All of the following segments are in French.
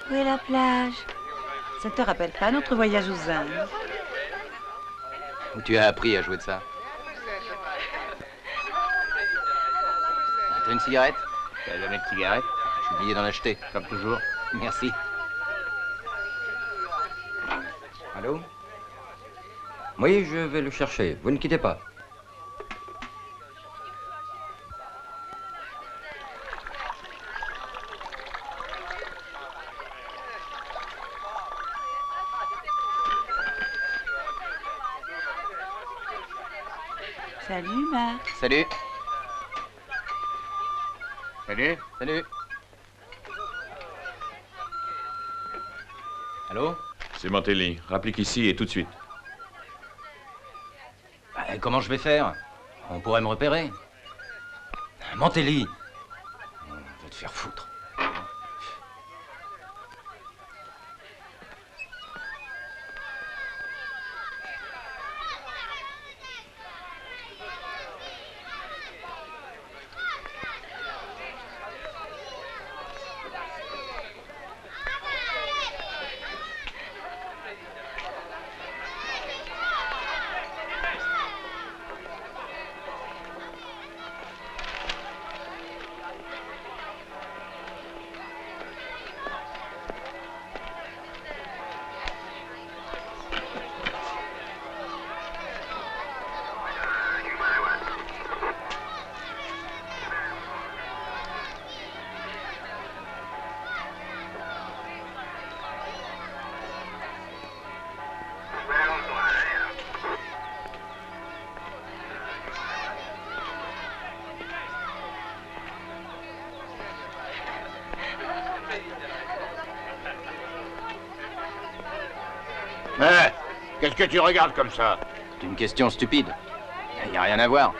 Où est la plage? Ça ne te rappelle pas notre voyage aux Indes? Où tu as appris à jouer de ça? T'as une cigarette? T'as jamais de cigarette? J'ai oublié d'en acheter. Comme toujours. Merci. Allô? Oui, je vais le chercher. Vous ne quittez pas. Salut, Marc. Salut. Salut. Salut. Allô? C'est Mantelli. Rapplique ici et tout de suite. Comment je vais faire? On pourrait me repérer. Mantelli. Va te faire foutre. Qu'est-ce que tu regardes comme ça? C'est une question stupide. Y a rien à voir.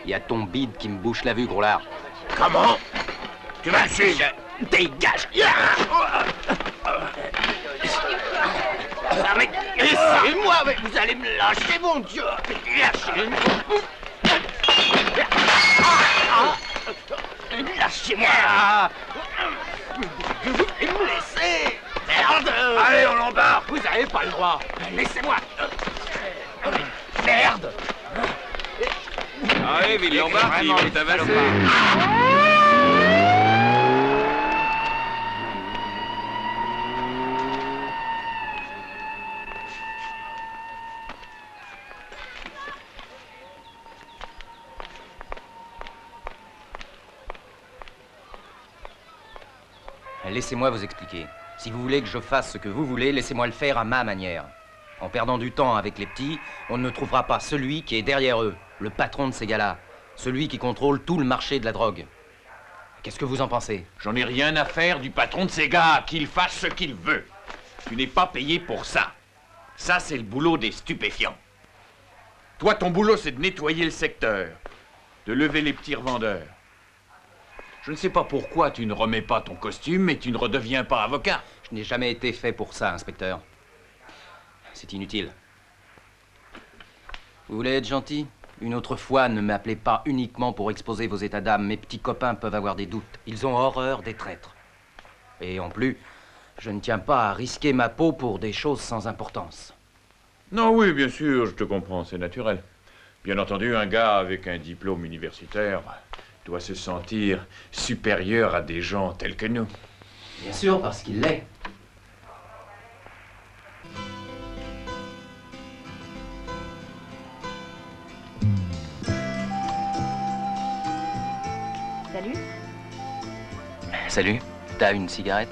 Y a ton bide qui me bouche la vue, gros lard. Comment? Tu m'insultes? Dégage! Ah, mais laissez-moi, mais vous allez me lâcher, mon Dieu! Lâchez-moi! Lâchez-moi! Vous voulez me laisser! Merde! Allez, on l'embarque! Vous avez pas le droit! Laissez-moi! Merde! Allez, il l'embarque, il va t'avasser. Laissez-moi vous expliquer. Si vous voulez que je fasse ce que vous voulez, laissez-moi le faire à ma manière. En perdant du temps avec les petits, on ne trouvera pas celui qui est derrière eux, le patron de ces gars-là, celui qui contrôle tout le marché de la drogue. Qu'est-ce que vous en pensez? J'en ai rien à faire du patron de ces gars, qu'il fasse ce qu'il veut. Tu n'es pas payé pour ça. Ça, c'est le boulot des stupéfiants. Toi, ton boulot, c'est de nettoyer le secteur, de lever les petits revendeurs. Je ne sais pas pourquoi tu ne remets pas ton costume et tu ne redeviens pas avocat. Je n'ai jamais été fait pour ça, inspecteur. C'est inutile. Vous voulez être gentil? Une autre fois, ne m'appelez pas uniquement pour exposer vos états d'âme. Mes petits copains peuvent avoir des doutes. Ils ont horreur des traîtres. Et en plus, je ne tiens pas à risquer ma peau pour des choses sans importance. Non, oui, bien sûr, je te comprends, c'est naturel. Bien entendu, un gars avec un diplôme universitaire doit se sentir supérieur à des gens tels que nous. Bien sûr, parce qu'il l'est. Salut. Salut, t'as une cigarette?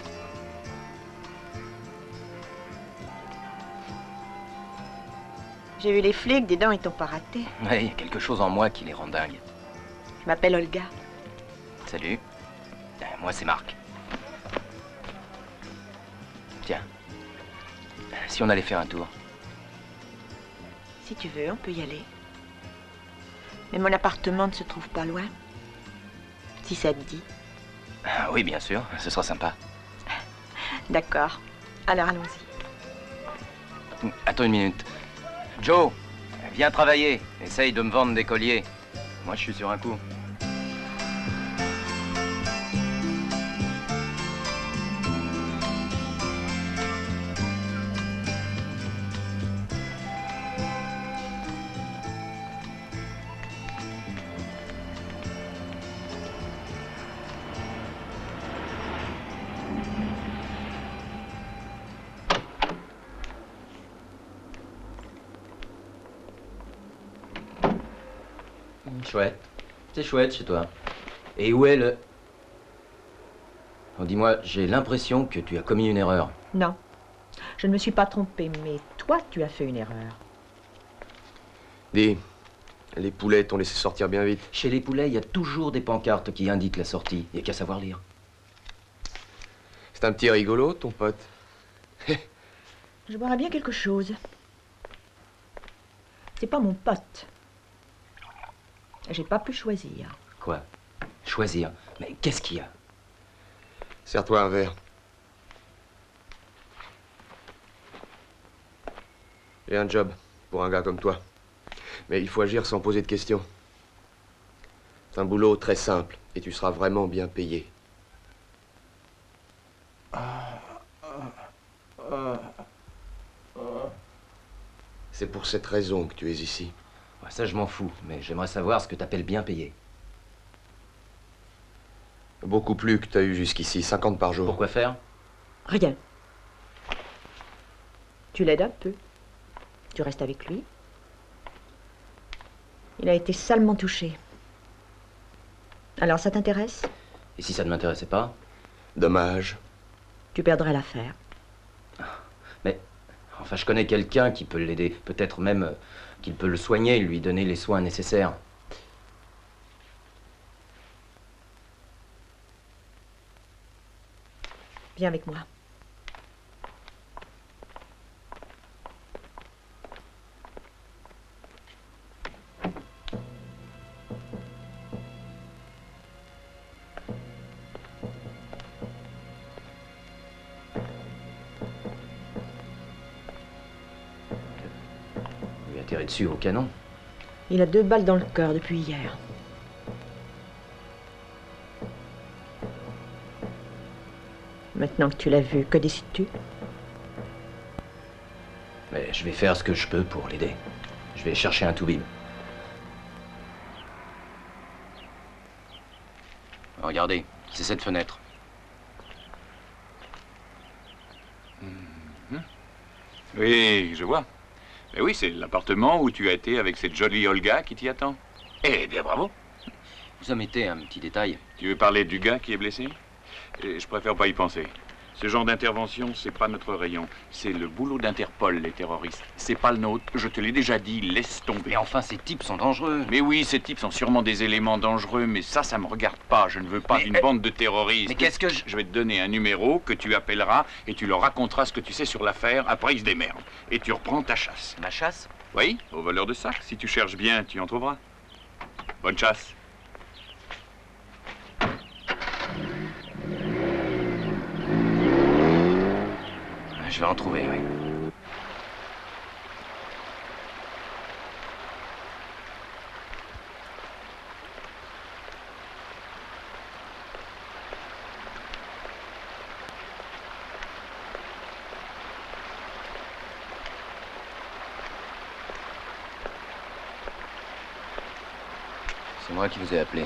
J'ai vu les flics, dis donc, ils t'ont pas raté. Oui, il y a quelque chose en moi qui les rend dingues. Je m'appelle Olga. Salut. Moi, c'est Marc. Tiens. Si on allait faire un tour. Si tu veux, on peut y aller. Mais mon appartement ne se trouve pas loin. Si ça te dit. Ah, oui, bien sûr, ce sera sympa. D'accord. Alors allons-y. Attends une minute. Joe, viens travailler. Essaye de me vendre des colliers. Moi, je suis sur un coup. Chouette. C'est chouette chez toi. Et où est le... Oh, dis-moi, j'ai l'impression que tu as commis une erreur. Non, je ne me suis pas trompée, mais toi, tu as fait une erreur. Dis, les poulets t'ont laissé sortir bien vite. Chez les poulets, il y a toujours des pancartes qui indiquent la sortie. Il n'y a qu'à savoir lire. C'est un petit rigolo, ton pote. Je boirais bien quelque chose. C'est pas mon pote. J'ai pas pu choisir. Quoi? Choisir? Mais qu'est-ce qu'il y a? Sers-toi un verre. J'ai un job pour un gars comme toi. Mais il faut agir sans poser de questions. C'est un boulot très simple et tu seras vraiment bien payé. C'est pour cette raison que tu es ici. Ouais, ça, je m'en fous, mais j'aimerais savoir ce que t'appelles bien payé. Beaucoup plus que tu as eu jusqu'ici, 50 par jour. Pourquoi faire? Rien. Tu l'aides un peu. Tu restes avec lui. Il a été salement touché. Alors, ça t'intéresse? Et si ça ne m'intéressait pas? Dommage. Tu perdrais l'affaire. Mais, enfin, je connais quelqu'un qui peut l'aider. Peut-être même qu'il peut le soigner, lui donner les soins nécessaires. Viens avec moi. tiré dessus au canon. Il a 2 balles dans le cœur depuis hier. Maintenant que tu l'as vu, que décides-tu? Mais je vais faire ce que je peux pour l'aider. Je vais chercher un toubib. Regardez, c'est cette fenêtre. Oui, je vois. Mais oui, c'est l'appartement où tu as été avec cette jolie Olga qui t'y attend. Eh bien, bravo. Vous omettez un petit détail. Tu veux parler du gars qui est blessé? Je préfère pas y penser. Ce genre d'intervention, c'est pas notre rayon. C'est le boulot d'Interpol, les terroristes. C'est pas le nôtre. Je te l'ai déjà dit, laisse tomber. Mais enfin, ces types sont dangereux. Mais oui, ces types sont sûrement des éléments dangereux, mais ça me regarde pas. Je ne veux pas d'une bande de terroristes. Mais qu'est-ce que Je vais te donner un numéro que tu appelleras et tu leur raconteras ce que tu sais sur l'affaire. Après, ils se démerdent. Et tu reprends ta chasse. Ma chasse? Oui, au voleur de sacs. Si tu cherches bien, tu en trouveras. Bonne chasse. Je vais en trouver, oui. C'est moi qui vous ai appelé.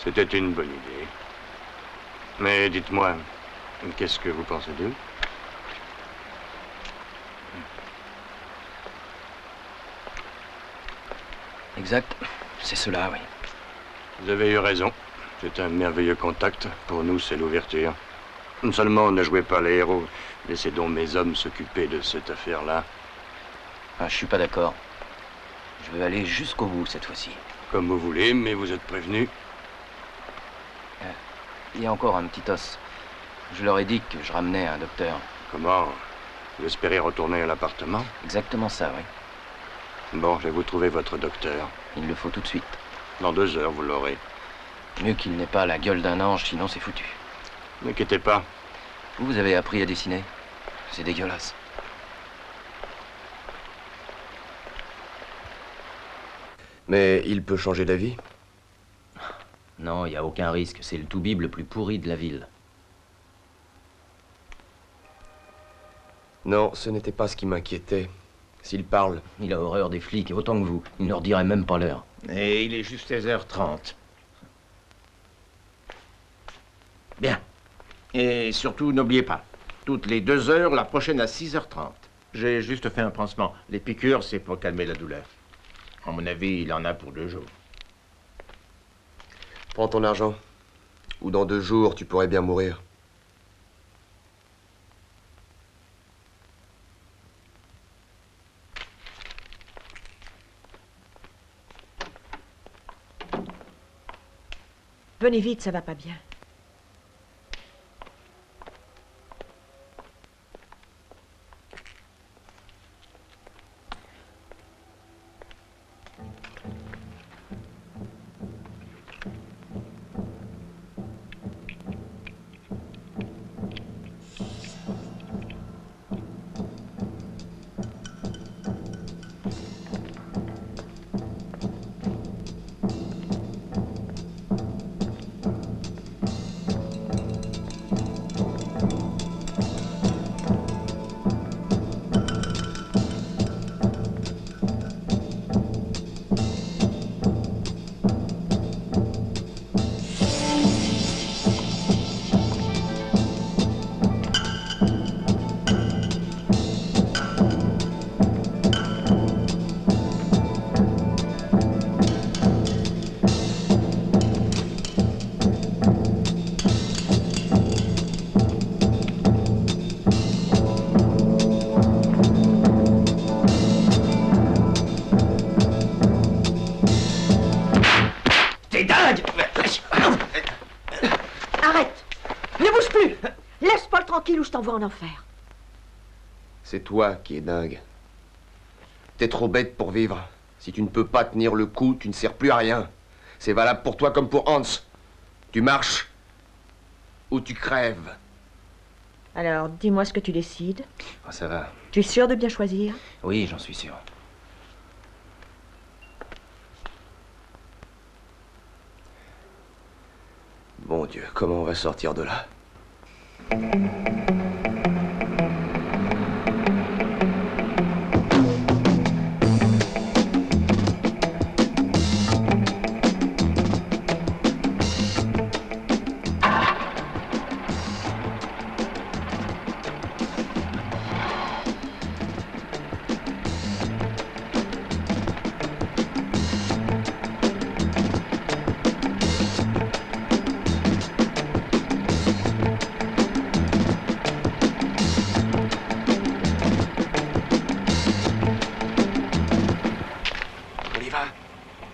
C'était une bonne idée. Mais dites-moi, qu'est-ce que vous pensez d'eux? Exact, c'est cela, oui. Vous avez eu raison. C'est un merveilleux contact. Pour nous, c'est l'ouverture. Seulement, ne jouez pas les héros. Laissez donc mes hommes s'occuper de cette affaire-là. Ah, je suis pas d'accord. Je veux aller jusqu'au bout cette fois-ci. Comme vous voulez, mais vous êtes prévenus. Il y a encore un petit os. Je leur ai dit que je ramenais un docteur. Comment? Vous espérez retourner à l'appartement? Exactement ça, oui. Bon, je vais vous trouver votre docteur. Il le faut tout de suite. Dans 2 heures, vous l'aurez. Mieux qu'il n'ait pas la gueule d'un ange, sinon c'est foutu. N'inquiétez pas. Vous avez appris à dessiner? C'est dégueulasse. Mais il peut changer d'avis? Non, il n'y a aucun risque. C'est le toubib le plus pourri de la ville. Non, ce n'était pas ce qui m'inquiétait. S'il parle... Il a horreur des flics, autant que vous. Il ne leur dirait même pas l'heure. Et il est juste 16h30. Bien. Et surtout, n'oubliez pas, toutes les 2 heures, la prochaine à 6h30. J'ai juste fait un pansement. Les piqûres, c'est pour calmer la douleur. À mon avis, il en a pour 2 jours. Prends ton argent. Ou dans 2 jours, tu pourrais bien mourir. Venez vite, ça va pas bien. Tranquille ou je t'envoie en enfer. C'est toi qui es dingue. T'es trop bête pour vivre. Si tu ne peux pas tenir le coup, tu ne sers plus à rien. C'est valable pour toi comme pour Hans. Tu marches ou tu crèves. Alors, dis-moi ce que tu décides. Ah, ça va. Tu es sûr de bien choisir? Oui, j'en suis sûr. Bon Dieu, comment on va sortir de là?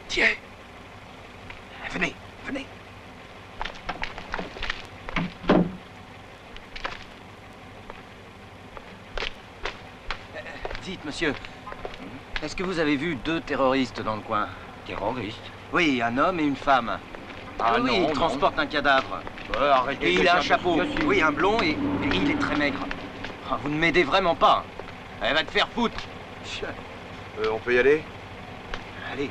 Tiens. Venez, venez. Dites, monsieur, est-ce que vous avez vu 2 terroristes dans le coin? Terroriste? Oui, un homme et une femme. Ah oui, non, il transporte un cadavre. Arrêtez Et de il a un faire chapeau. de ce Oui, un blond et il est très maigre. Ah, vous ne m'aidez vraiment pas. Elle va te faire foutre. On peut y aller? Allez.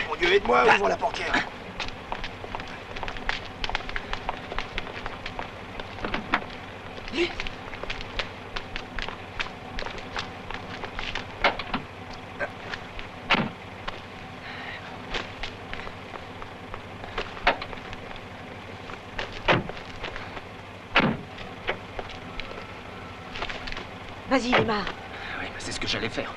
Mon Dieu, aide-moi, ouvre la portière. Vas-y, Lima. Oui, bah, c'est ce que j'allais faire.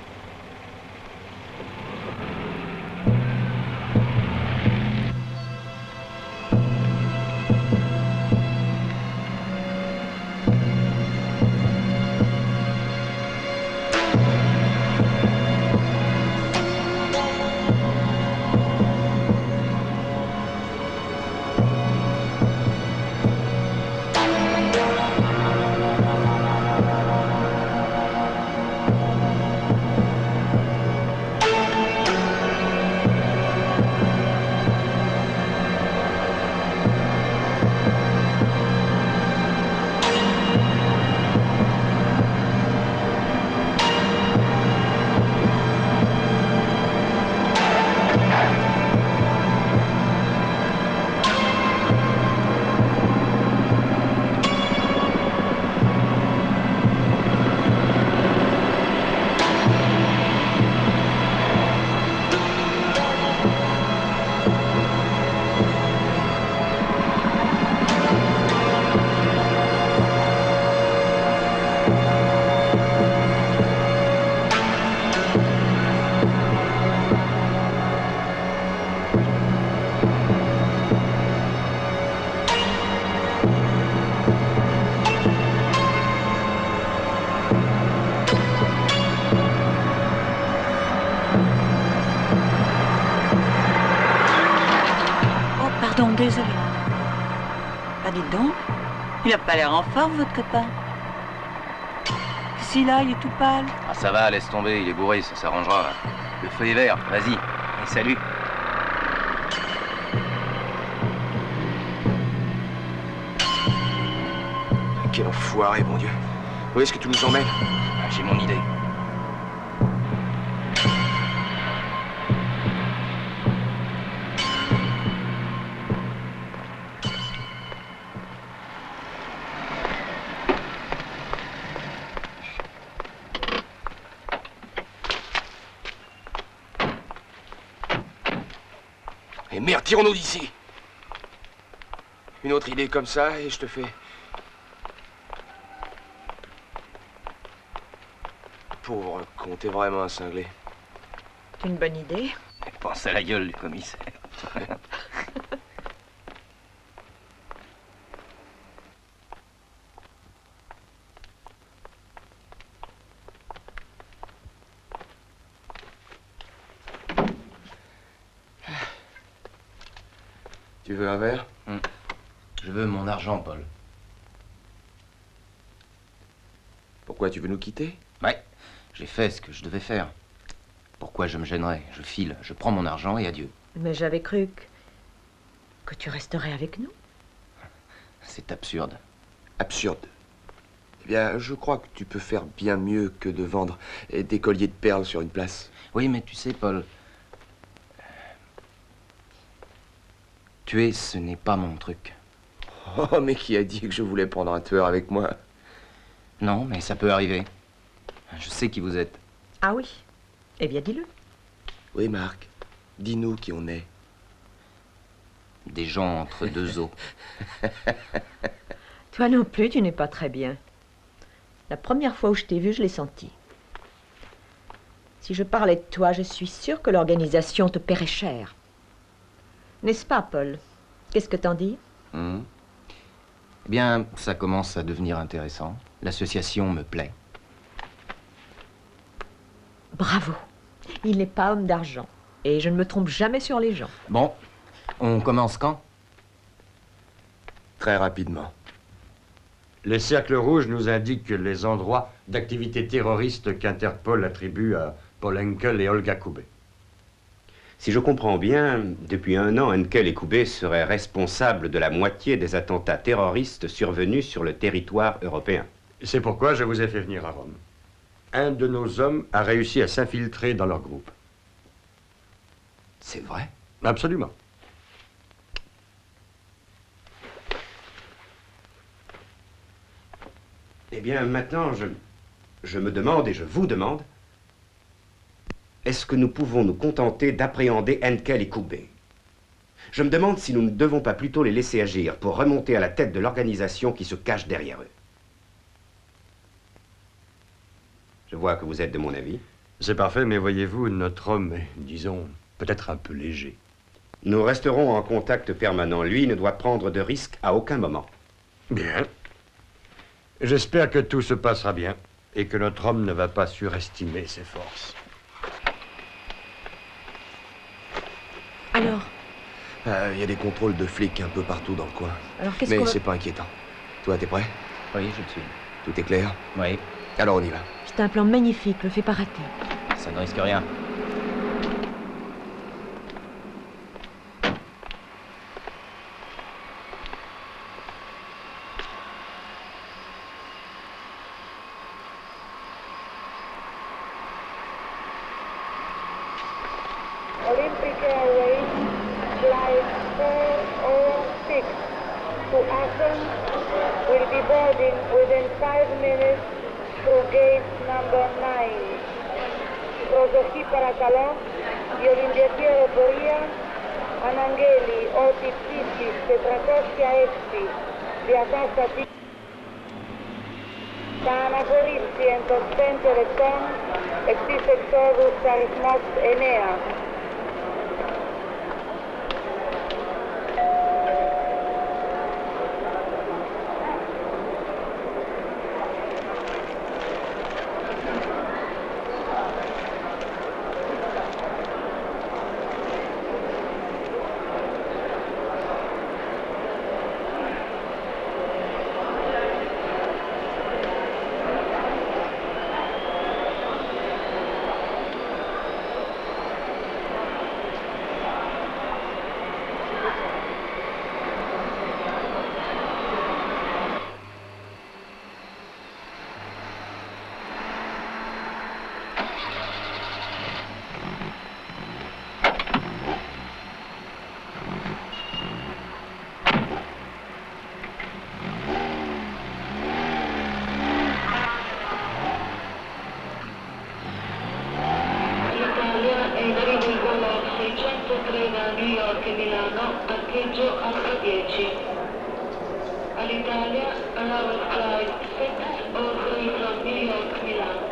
Pardon, désolé. Bah dites donc, il a pas l'air en forme, votre copain. Si là, il est tout pâle. Ah, ça va, laisse tomber, il est bourré, ça s'arrangera. Le feu est vert, vas-y. Et salut. Quel enfoiré, mon Dieu. Où est-ce que tu nous emmènes? Ah, j'ai mon idée. Et merde, tirons-nous d'ici. Une autre idée comme ça et je te fais... Pauvre con, t'es vraiment un cinglé. C'est une bonne idée. Pense à la gueule du commissaire. Tu veux un verre? Je veux mon argent, Paul. Pourquoi tu veux nous quitter? Ouais, j'ai fait ce que je devais faire. Pourquoi je me gênerais? Je file, je prends mon argent et adieu. Mais j'avais cru que tu resterais avec nous. C'est absurde. Absurde. Eh bien, je crois que tu peux faire bien mieux que de vendre des colliers de perles sur une place. Oui, mais tu sais, Paul... Tuer, ce n'est pas mon truc. Oh, mais qui a dit que je voulais prendre un tueur avec moi? Non, mais ça peut arriver. Je sais qui vous êtes. Ah oui? Eh bien, dis-le. Oui, Marc. Dis-nous qui on est. Des gens entre deux eaux. Toi non plus, tu n'es pas très bien. La première fois où je t'ai vu, je l'ai senti. Si je parlais de toi, je suis sûre que l'organisation te paierait cher. N'est-ce pas, Paul? Qu'est-ce que t'en dis? Eh bien, ça commence à devenir intéressant. L'association me plaît. Bravo. Il n'est pas homme d'argent. Et je ne me trompe jamais sur les gens. Bon, on commence quand? Très rapidement. Les cercles rouges nous indiquent les endroits d'activité terroriste qu'Interpol attribue à Paul Henkel et Olga Koubé. Si je comprends bien, depuis 1 an, Henkel et Koubé seraient responsables de la moitié des attentats terroristes survenus sur le territoire européen. C'est pourquoi je vous ai fait venir à Rome. Un de nos hommes a réussi à s'infiltrer dans leur groupe. C'est vrai? Absolument. Eh bien, maintenant, je me demande et je vous demande, est-ce que nous pouvons nous contenter d'appréhender Henkel et Koubé? Je me demande si nous ne devons pas plutôt les laisser agir pour remonter à la tête de l'organisation qui se cache derrière eux. Je vois que vous êtes de mon avis. C'est parfait, mais voyez-vous, notre homme est, disons, peut-être un peu léger. Nous resterons en contact permanent. Lui ne doit prendre de risques à aucun moment. Bien. J'espère que tout se passera bien et que notre homme ne va pas surestimer ses forces. Alors? Il y a des contrôles de flics un peu partout dans le coin. Alors qu'est-ce Mais qu'on va... c'est pas inquiétant. Toi, t'es prêt? Oui, je le suis. Tout est clair? Oui, Alors on y va. C'est un plan magnifique, le fais pas rater. ça ne risque rien. Olympic Airways Flight 406 to Athens will be boarding within 5 minutes through gate number 9. Προσοχή παρακαλώ, η Ολυμπιακή Αεροπορία αναγγέλει ότι πτήσεις 406 διακάστατη θα αναχωρήσει εντός 5 λεπτών ευθύς εξόδου αριθμός 9. New York e Milano, parcheggio alfa 10. All'Italia, arrival flight 603 from New York, Milano.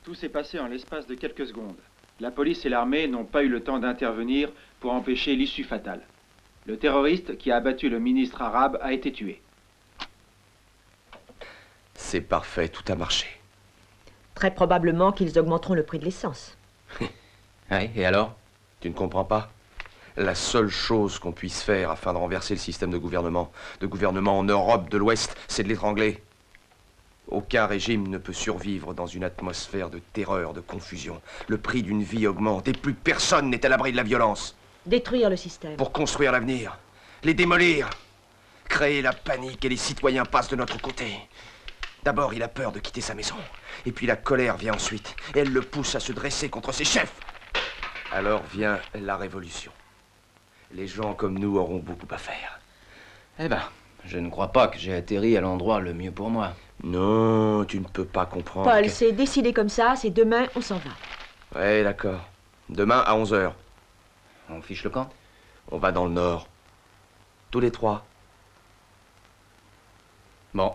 Tout s'est passé en l'espace de quelques secondes. La police et l'armée n'ont pas eu le temps d'intervenir pour empêcher l'issue fatale. Le terroriste qui a abattu le ministre arabe a été tué. C'est parfait, tout a marché. Très probablement qu'ils augmenteront le prix de l'essence. Oui, et alors? Tu ne comprends pas? La seule chose qu'on puisse faire afin de renverser le système de gouvernement en Europe de l'Ouest, c'est de l'étrangler. Aucun régime ne peut survivre dans une atmosphère de terreur, de confusion. Le prix d'une vie augmente et plus personne n'est à l'abri de la violence. Détruire le système. Pour construire l'avenir, les démolir, créer la panique et les citoyens passent de notre côté. D'abord, il a peur de quitter sa maison. Et puis la colère vient ensuite. Et elle le pousse à se dresser contre ses chefs. Alors vient la révolution. Les gens comme nous auront beaucoup à faire. Eh ben, je ne crois pas que j'ai atterri à l'endroit le mieux pour moi. Non, tu ne peux pas comprendre. Paul, c'est décidé comme ça, c'est demain, on s'en va. Ouais, d'accord. Demain à 11 h. On fiche le camp? On va dans le nord. Tous les trois. Bon,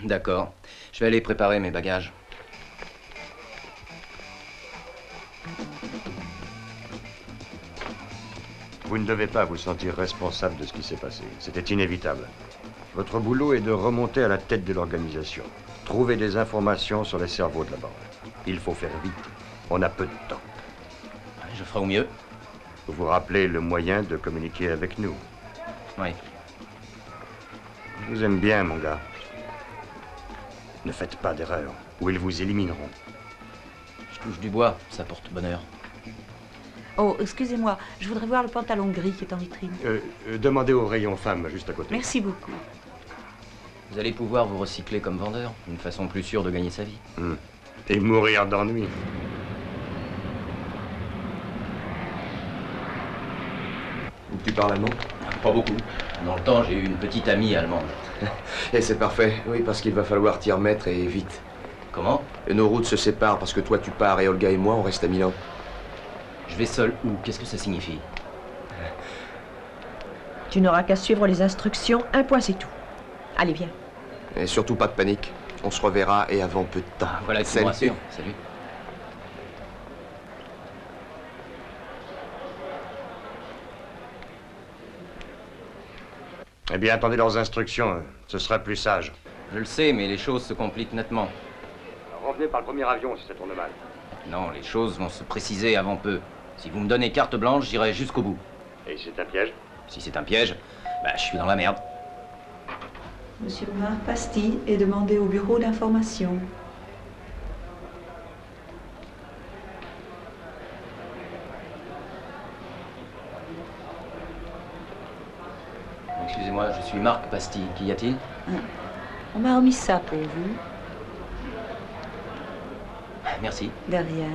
d'accord. Je vais aller préparer mes bagages. Vous ne devez pas vous sentir responsable de ce qui s'est passé. C'était inévitable. Votre boulot est de remonter à la tête de l'organisation. Trouver des informations sur les cerveaux de la bande. Il faut faire vite. On a peu de temps. Je ferai au mieux. Vous vous rappelez le moyen de communiquer avec nous? Oui. Je vous aime bien, mon gars. Ne faites pas d'erreur, ou ils vous élimineront. Je touche du bois, ça porte bonheur. Oh, excusez-moi, je voudrais voir le pantalon gris qui est en vitrine. Demandez au rayon femme, juste à côté. Merci beaucoup. Vous allez pouvoir vous recycler comme vendeur, une façon plus sûre de gagner sa vie. Et mourir d'ennui. Tu parles allemand? Pas beaucoup. Dans le temps, j'ai eu une petite amie allemande. Et c'est parfait, oui, parce qu'il va falloir t'y remettre et vite. Comment? Et nos routes se séparent parce que toi tu pars et Olga et moi on reste à Milan. Je vais seul où? Qu'est-ce que ça signifie? Tu n'auras qu'à suivre les instructions, un point c'est tout. Allez, viens. Et surtout pas de panique. On se reverra et avant peu de temps. Voilà qui me rassure. Salut. Eh bien, attendez leurs instructions. Ce sera plus sage. Je le sais, mais les choses se compliquent nettement. Revenez par le premier avion si ça tourne mal. Non, les choses vont se préciser avant peu. Si vous me donnez carte blanche, j'irai jusqu'au bout. Et c'est un piège? Si c'est un piège, bah, je suis dans la merde. Monsieur Marc Pastille est demandé au bureau d'information. Excusez-moi, je suis Marc Pastille. Qu'y a-t-il? On m'a remis ça pour vous. Merci. De rien.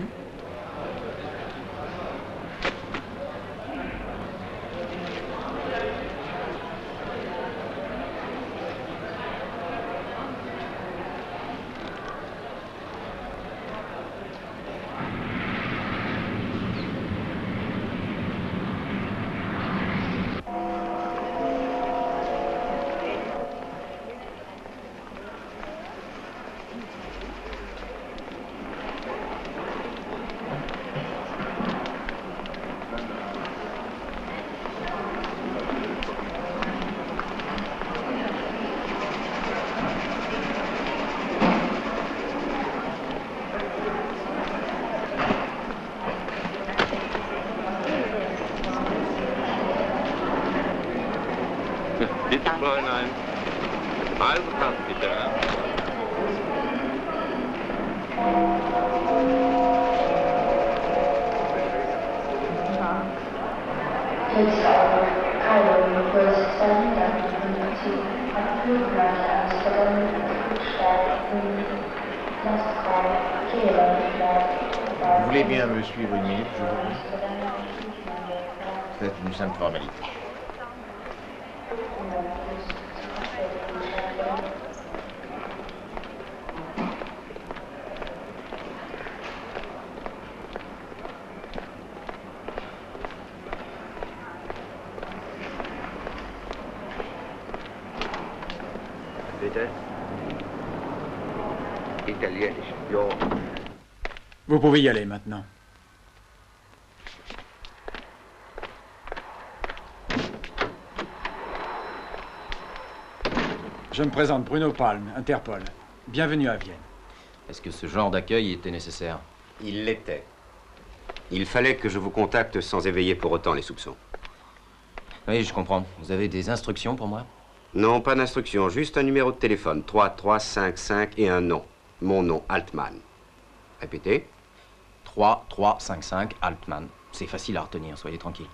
Bitte, Fräulein. Reisepass, bitte. Vous voulez bien me suivre une minute, je vous prie? C'est une simple formalité. Bitte? Italienisch, ja. Vous pouvez y aller maintenant. Je me présente, Bruno Palm, Interpol. Bienvenue à Vienne. Est-ce que ce genre d'accueil était nécessaire? Il l'était. Il fallait que je vous contacte sans éveiller pour autant les soupçons. Oui, je comprends. Vous avez des instructions pour moi? Non, pas d'instruction, juste un numéro de téléphone. 3355 et un nom. Mon nom, Altman. Répétez. 3355 Altman. C'est facile à retenir, soyez tranquille.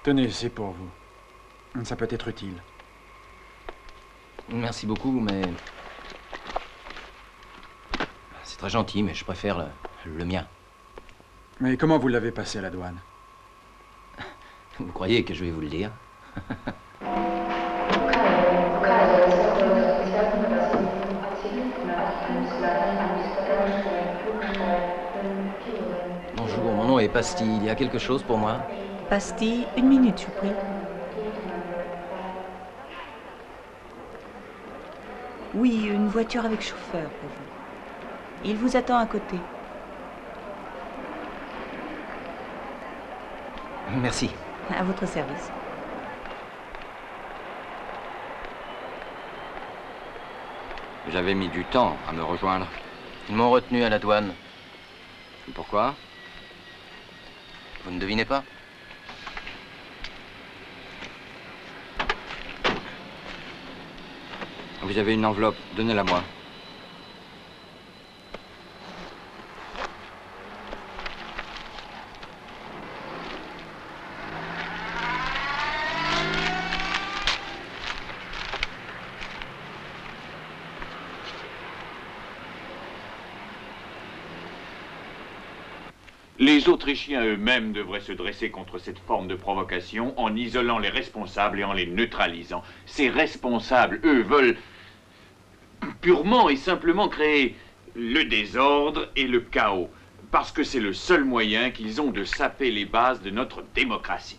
Tenez, c'est pour vous. Ça peut être utile. Merci beaucoup, mais... C'est très gentil, mais je préfère le mien. Mais comment vous l'avez passé à la douane? Vous croyez que je vais vous le dire? Bonjour, mon nom est Pastille. Il y a quelque chose pour moi? Pastille, 1 minute, je vous prie. Oui, une voiture avec chauffeur pour vous. Il vous attend à côté. Merci. À votre service. Vous avez mis du temps à me rejoindre. Ils m'ont retenu à la douane. Pourquoi? Vous ne devinez pas? Vous avez une enveloppe, donnez-la moi. Les Autrichiens eux-mêmes devraient se dresser contre cette forme de provocation en isolant les responsables et en les neutralisant. Ces responsables, eux, veulent purement et simplement créer le désordre et le chaos, parce que c'est le seul moyen qu'ils ont de saper les bases de notre démocratie.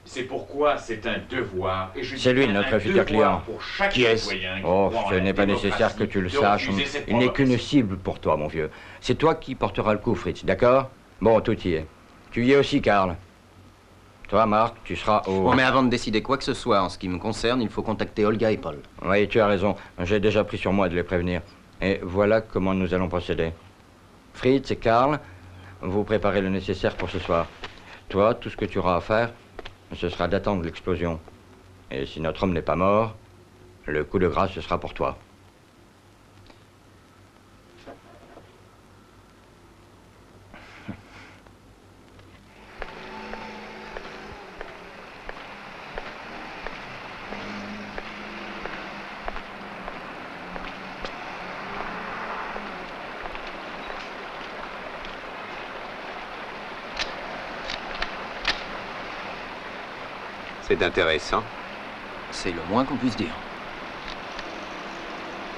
C'est pourquoi c'est un devoir, et je C'est lui, dis bien notre un futur devoir client. pour chaque Qui est-ce? citoyen qui Oh, croit en ce la n'est pas nécessaire que tu le de saches. refuser cette Il n'est qu'une provocation. cible pour toi, mon vieux. C'est toi qui porteras le coup, Fritz, d'accord? Bon, tout y est. Tu y es aussi, Karl. Toi, Marc, tu seras au... Bon, mais avant de décider quoi que ce soit en ce qui me concerne, il faut contacter Olga et Paul. Oui, tu as raison. J'ai déjà pris sur moi de les prévenir. Et voilà comment nous allons procéder. Fritz et Karl, vous préparez le nécessaire pour ce soir. Toi, tout ce que tu auras à faire, ce sera d'attendre l'explosion. Et si notre homme n'est pas mort, le coup de grâce, ce sera pour toi. C'est intéressant. C'est le moins qu'on puisse dire.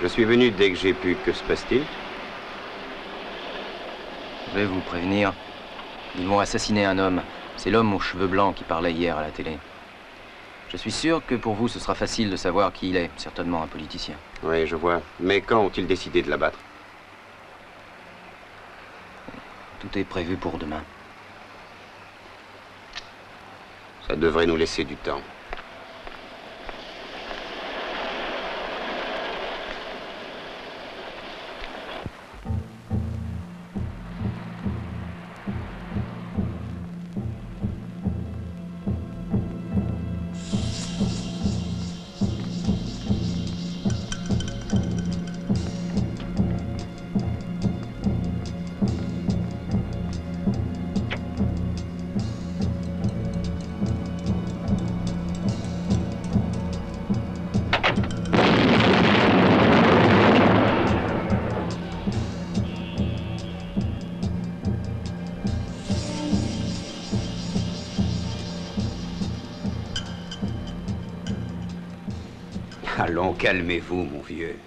Je suis venu dès que j'ai pu. Que se passe-t-il? Je vais vous prévenir. Ils vont assassiner un homme. C'est l'homme aux cheveux blancs qui parlait hier à la télé. Je suis sûr que pour vous, ce sera facile de savoir qui il est. Certainement un politicien. Oui, je vois. Mais quand ont-ils décidé de l'abattre? Tout est prévu pour demain. Ça devrait nous laisser du temps. Allons, calmez-vous, mon vieux.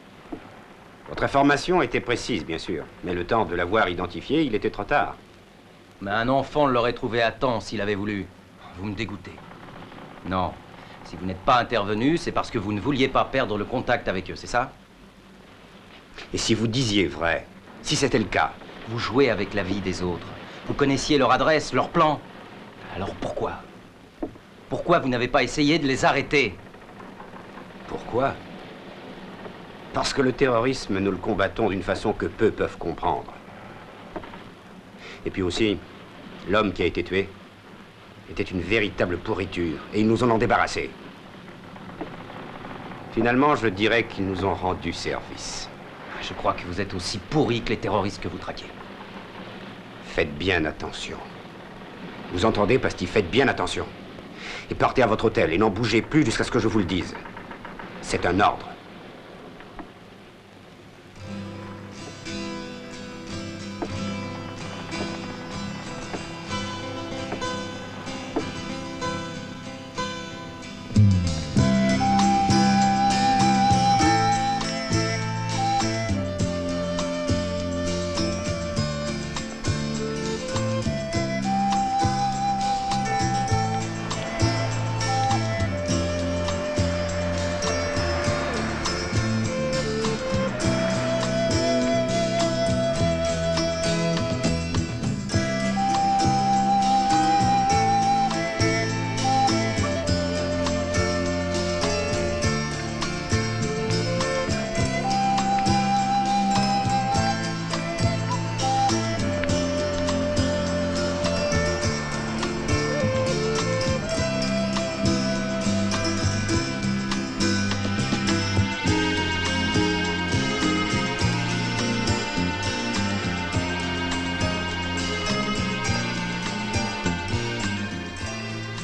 Votre information était précise, bien sûr. Mais le temps de l'avoir identifié, il était trop tard. Mais un enfant l'aurait trouvé à temps s'il avait voulu. Vous me dégoûtez. Non. Si vous n'êtes pas intervenu, c'est parce que vous ne vouliez pas perdre le contact avec eux, c'est ça? Et si vous disiez vrai, si c'était le cas? Vous jouez avec la vie des autres. Vous connaissiez leur adresse, leur plan. Alors pourquoi? Pourquoi vous n'avez pas essayé de les arrêter? Pourquoi? Parce que le terrorisme, nous le combattons d'une façon que peu peuvent comprendre. Et puis aussi, l'homme qui a été tué était une véritable pourriture, et ils nous en ont débarrassé. Finalement, je dirais qu'ils nous ont rendu service. Je crois que vous êtes aussi pourris que les terroristes que vous traquez. Faites bien attention. Vous entendez, Pasti? Faites bien attention. Et partez à votre hôtel et n'en bougez plus jusqu'à ce que je vous le dise. C'est un ordre.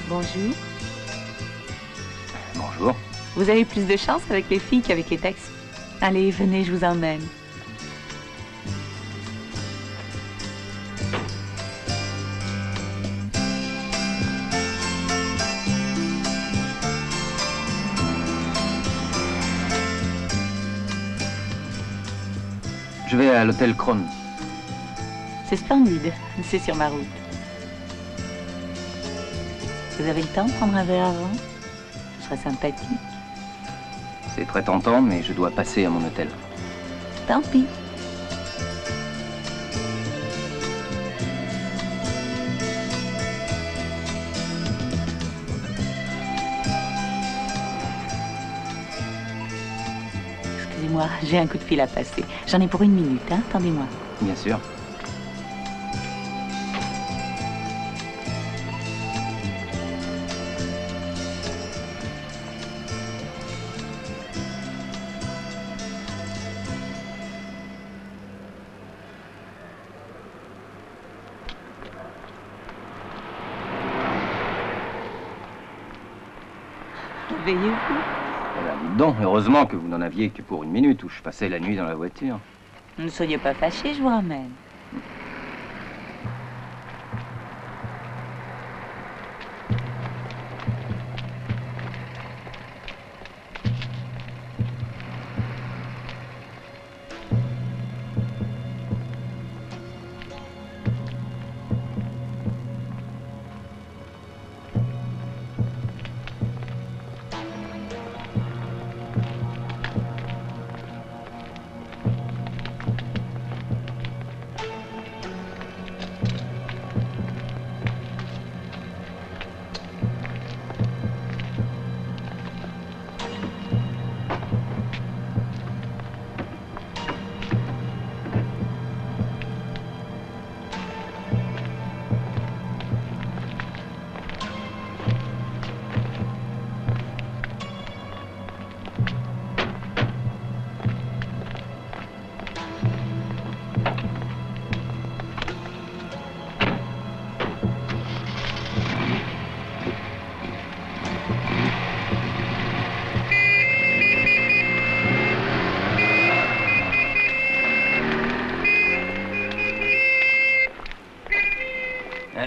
Bonjour. Bonjour. Vous avez plus de chance avec les filles qu'avec les taxis. Allez, venez, je vous emmène. Je vais à l'hôtel Kron. C'est splendide, c'est sur ma route. Vous avez le temps de prendre un verre avant? Ce serait sympathique. C'est très tentant, mais je dois passer à mon hôtel. Tant pis. Excusez-moi, j'ai un coup de fil à passer. J'en ai pour 1 minute, hein? Attendez-moi. Bien sûr. Réveillez-vous. Eh ben, dites donc, heureusement que vous n'en aviez que pour 1 minute où je passais la nuit dans la voiture. Ne soyez pas fâchés, je vous ramène.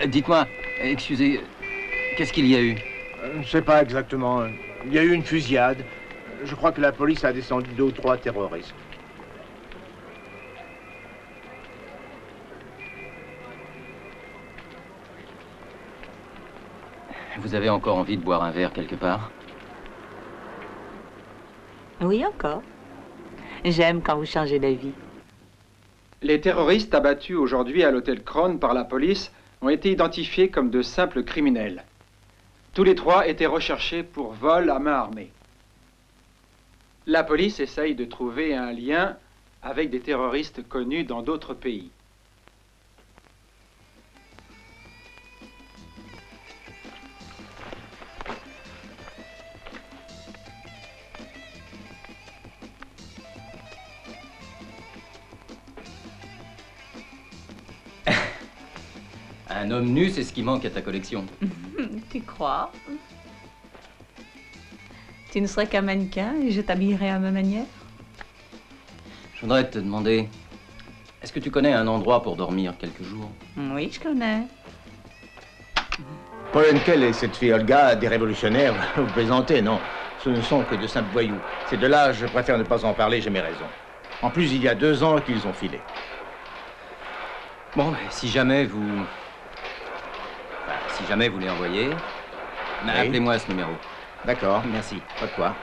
Dites-moi, excusez, qu'est-ce qu'il y a eu? Je ne sais pas exactement. Il y a eu une fusillade. Je crois que la police a descendu 2 ou 3 terroristes. Vous avez encore envie de boire un verre quelque part? Oui, encore. J'aime quand vous changez d'avis. Les terroristes abattus aujourd'hui à l'hôtel Crown par la police ont été identifiés comme de simples criminels. Tous les trois étaient recherchés pour vol à main armée. La police essaye de trouver un lien avec des terroristes connus dans d'autres pays. Un homme nu, c'est ce qui manque à ta collection. Tu crois? Tu ne serais qu'un mannequin et je t'habillerais à ma manière? Je voudrais te demander, est-ce que tu connais un endroit pour dormir quelques jours? Oui, je connais. Paul Henkel et cette fille Olga, des révolutionnaires, vous plaisantez, non? Ce ne sont que de simples voyous. Ces deux-là, je préfère ne pas en parler, j'ai mes raisons. En plus, il y a 2 ans qu'ils ont filé. Bon, si jamais vous... si jamais vous les envoyez, Oui. appelez-moi à ce numéro. D'accord. Merci. Pas de quoi.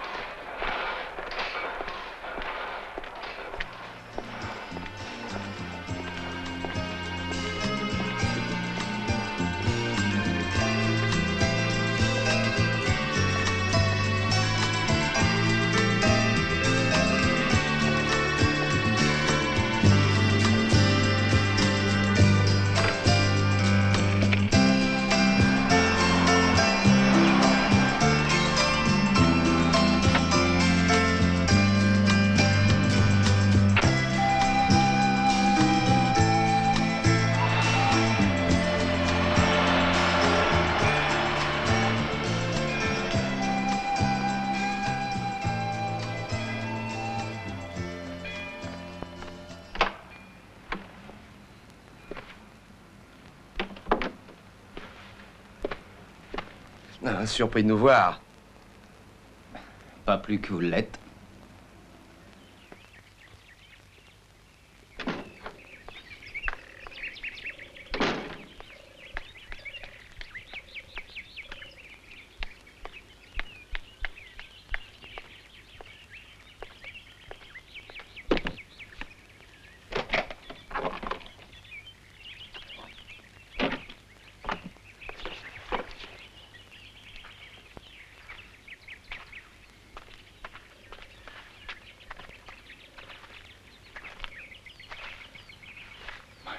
Surpris de nous voir. Pas plus que vous l'êtes.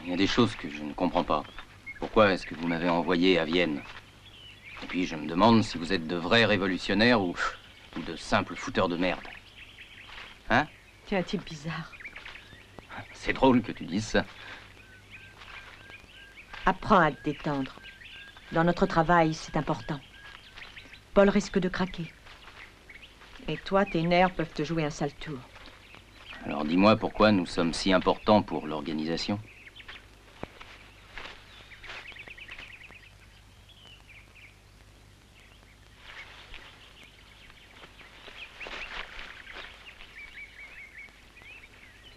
Il y a des choses que je ne comprends pas. Pourquoi est-ce que vous m'avez envoyé à Vienne? Et puis je me demande si vous êtes de vrais révolutionnaires ou de simples fouteurs de merde. Hein? Tu es un type bizarre. C'est drôle que tu dises ça. Apprends à te détendre. Dans notre travail, c'est important. Paul risque de craquer. Et toi, tes nerfs peuvent te jouer un sale tour. Alors dis-moi pourquoi nous sommes si importants pour l'organisation.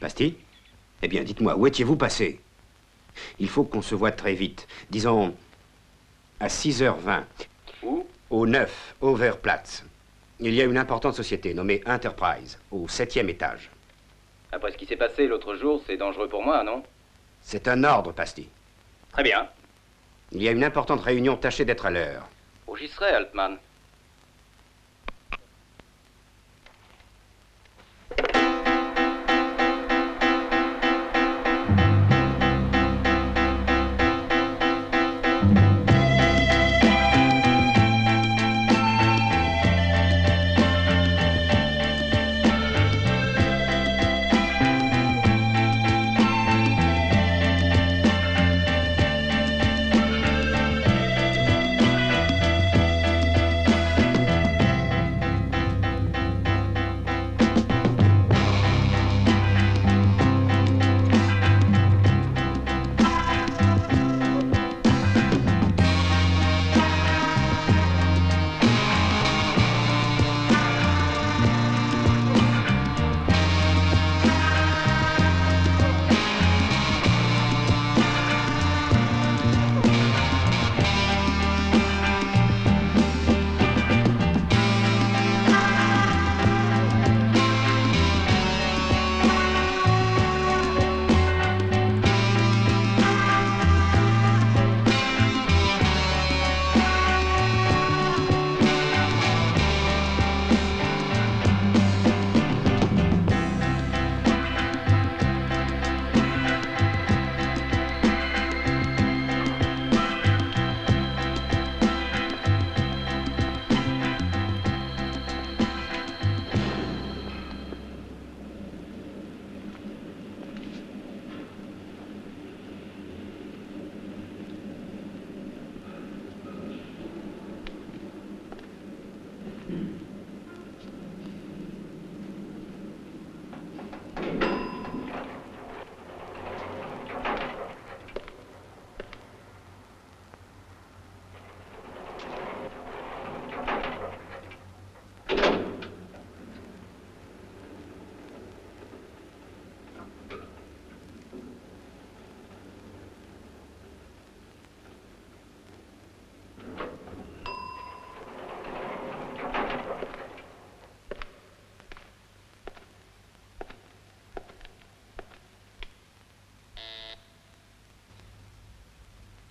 Pasti? Eh bien, dites-moi, où étiez-vous passé? Il faut qu'on se voie très vite. Disons, à 6h20. Où? Au 9, Overplatz. Il y a une importante société nommée Enterprise, au 7e étage. Après ce qui s'est passé l'autre jour, c'est dangereux pour moi, non? C'est un ordre, Pasti. Très bien. Il y a une importante réunion, tâchez d'être à l'heure. Où j'y serai, Altman?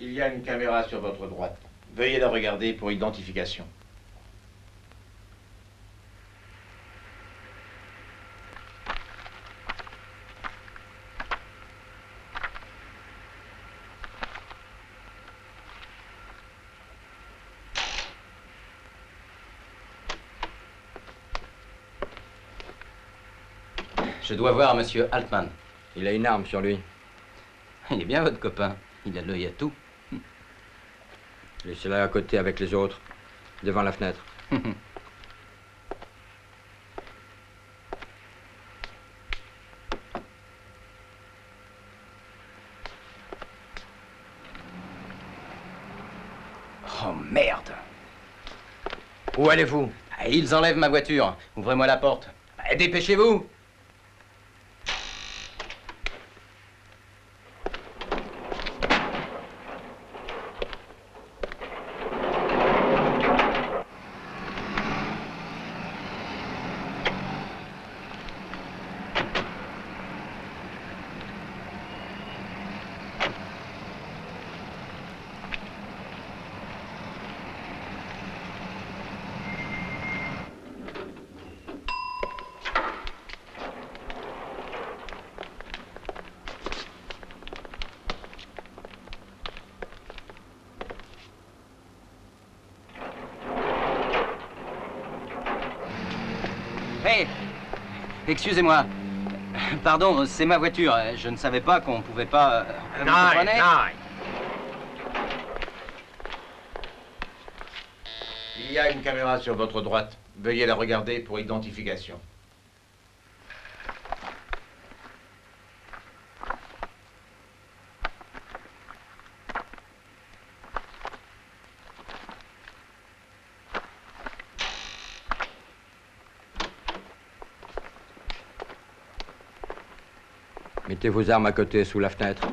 Il y a une caméra sur votre droite. Veuillez la regarder pour identification. Je dois voir Monsieur Altman. Il a une arme sur lui. Il est bien votre copain. Il a de l'œil à tout. Laissez-la à côté avec les autres, devant la fenêtre. Oh merde! Où allez-vous? Ils enlèvent ma voiture. Ouvrez-moi la porte. Dépêchez-vous! Hey! Excusez-moi. Pardon, c'est ma voiture. Je ne savais pas qu'on pouvait pas... vous comprenez? Il y a une caméra sur votre droite. Veuillez la regarder pour identification. Mettez vos armes à côté, sous la fenêtre.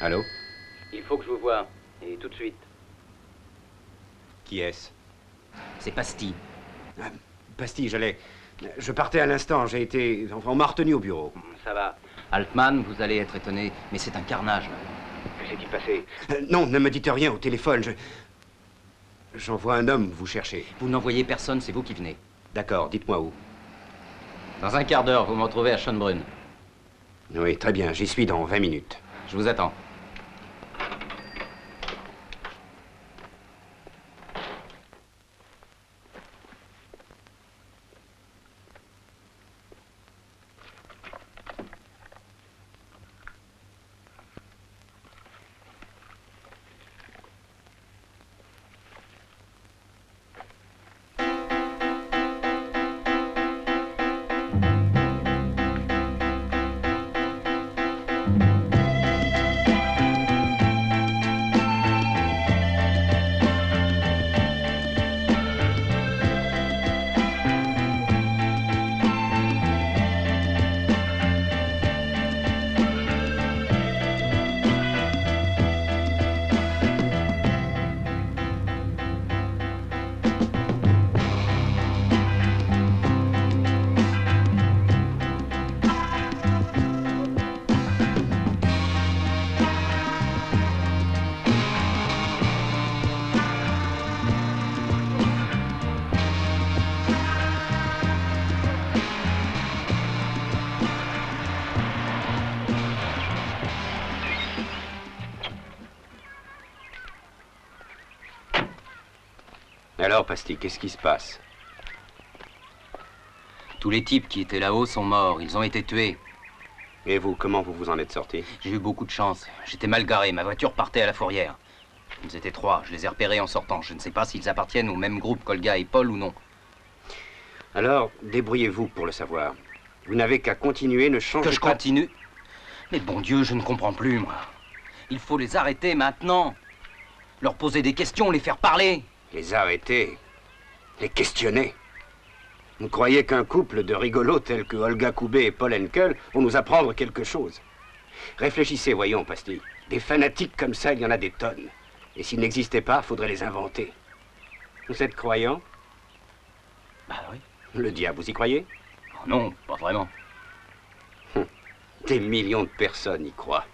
Allô? Il faut que je vous voie, et tout de suite. Qui est-ce? C'est Pasti. Pasti, je partais à l'instant, on m'a retenu au bureau. Ça va. Altman, vous allez être étonné, mais c'est un carnage. Que s'est-il passé? Non, ne me dites rien au téléphone, j'envoie un homme vous chercher. Vous n'envoyez personne, c'est vous qui venez. D'accord, dites-moi où. Dans un quart d'heure, vous me retrouvez à Schönbrunn. Oui, très bien, j'y suis dans 20 minutes. Je vous attends. Alors, Pasti, qu'est-ce qui se passe? Tous les types qui étaient là-haut sont morts. Ils ont été tués. Et vous, comment vous vous en êtes sorti? J'ai eu beaucoup de chance. J'étais mal garé. Ma voiture partait à la fourrière. Ils étaient 3. Je les ai repérés en sortant. Je ne sais pas s'ils appartiennent au même groupe qu'Olga et Paul ou non. Alors, débrouillez-vous pour le savoir. Vous n'avez qu'à continuer, ne changez pas... Que je continue? Mais bon Dieu, je ne comprends plus, moi. Il faut les arrêter maintenant. Leur poser des questions, les faire parler. Les arrêter? Les questionner? Vous croyez qu'un couple de rigolos tels que Olga Koubé et Paul Henkel vont nous apprendre quelque chose? Réfléchissez, voyons, Pasti. Des fanatiques comme ça, il y en a des tonnes. Et s'ils n'existaient pas, faudrait les inventer. Vous êtes croyant? Bah oui. Le diable, vous y croyez? Oh non, pas vraiment. Des millions de personnes y croient.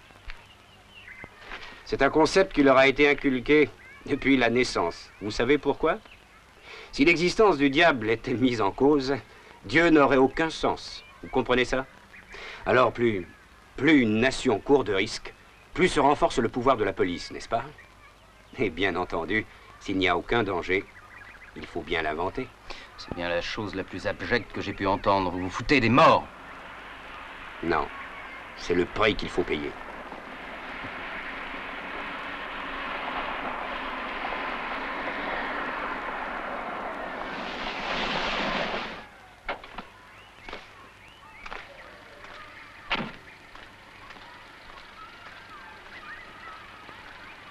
C'est un concept qui leur a été inculqué depuis la naissance. Vous savez pourquoi? Si l'existence du diable était mise en cause, Dieu n'aurait aucun sens. Vous comprenez ça? Alors plus une nation court de risques, plus se renforce le pouvoir de la police, n'est-ce pas? Et bien entendu, s'il n'y a aucun danger, il faut bien l'inventer. C'est bien la chose la plus abjecte que j'ai pu entendre. Vous vous foutez des morts. Non, c'est le prix qu'il faut payer.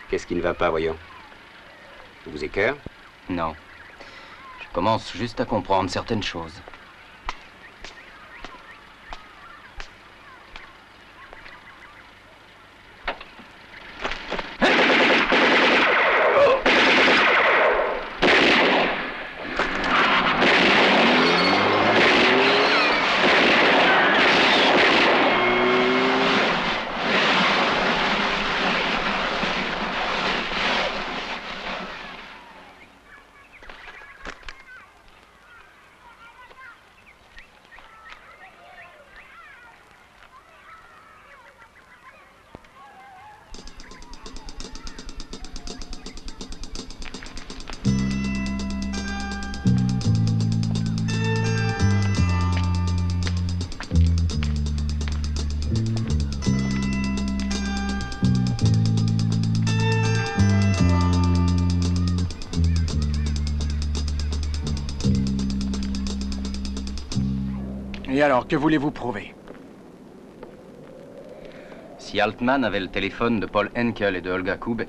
Qu'est-ce qui ne va pas, voyons? Vous écœure? Non. Je commence juste à comprendre certaines choses. Et alors, que voulez-vous prouver? Si Altman avait le téléphone de Paul Henkel et de Olga Koubé,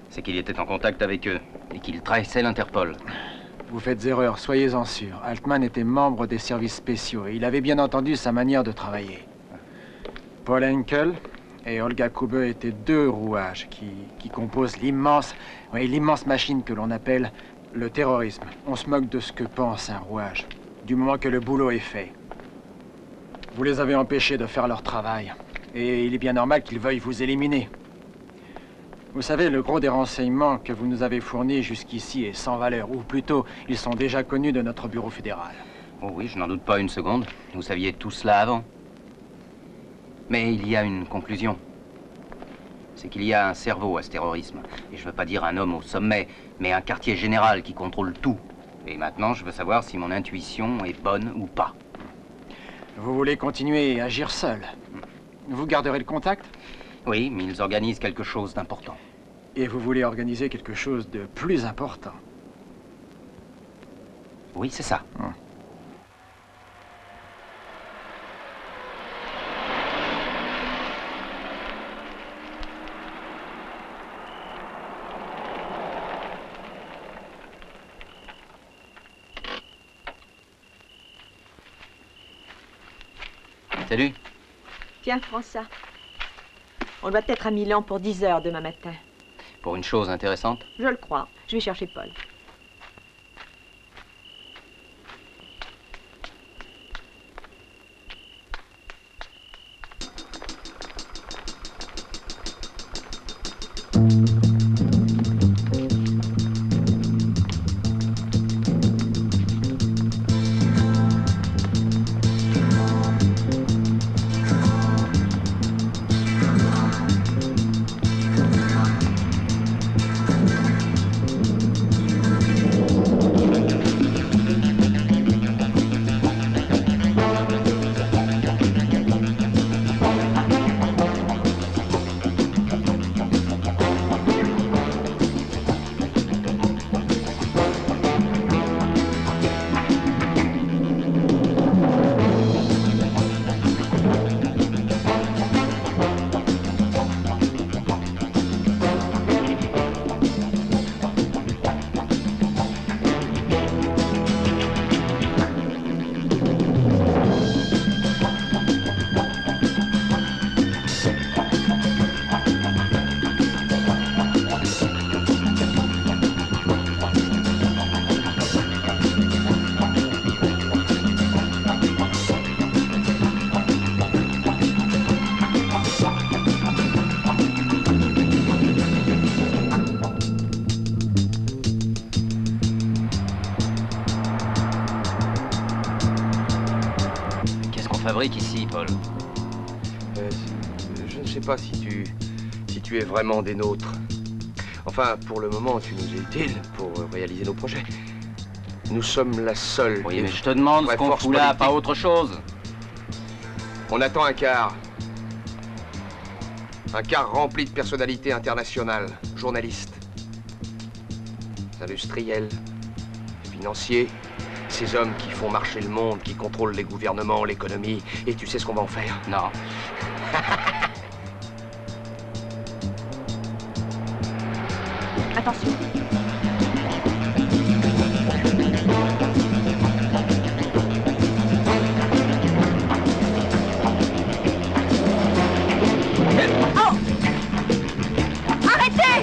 c'est qu'il était en contact avec eux et qu'il trahissait l'Interpol. Vous faites erreur, soyez-en sûr. Altman était membre des services spéciaux et il avait bien entendu sa manière de travailler. Paul Henkel et Olga Kube étaient deux rouages qui composent l'immense machine que l'on appelle le terrorisme. On se moque de ce que pense un rouage, du moment que le boulot est fait. Vous les avez empêchés de faire leur travail, et il est bien normal qu'ils veuillent vous éliminer. Vous savez, le gros des renseignements que vous nous avez fournis jusqu'ici est sans valeur, ou plutôt, ils sont déjà connus de notre bureau fédéral. Oh oui, je n'en doute pas une seconde. Vous saviez tout cela avant. Mais il y a une conclusion. C'est qu'il y a un cerveau à ce terrorisme. Et je ne veux pas dire un homme au sommet, mais un quartier général qui contrôle tout. Et maintenant, je veux savoir si mon intuition est bonne ou pas. Vous voulez continuer à agir seul? Vous garderez le contact? Oui, mais ils organisent quelque chose d'important. Et vous voulez organiser quelque chose de plus important? Oui, c'est ça. Salut. Tiens, prends ça. On doit être à Milan pour 10 heures demain matin. Pour une chose intéressante? Je le crois. Je vais chercher Paul. Fabrique ici, Paul? Je ne sais pas si tu es vraiment des nôtres. Enfin, pour le moment, tu nous es utile pour réaliser nos projets. Nous sommes la seule... Oui, mais je te demande ce qu'on fout là, pas autre chose. On attend un car. Un car rempli de personnalités internationales, journalistes, industriels, financiers. Ces hommes qui font marcher le monde, qui contrôlent les gouvernements, l'économie. Et tu sais ce qu'on va en faire? Non. Attention. Oh! Arrêtez!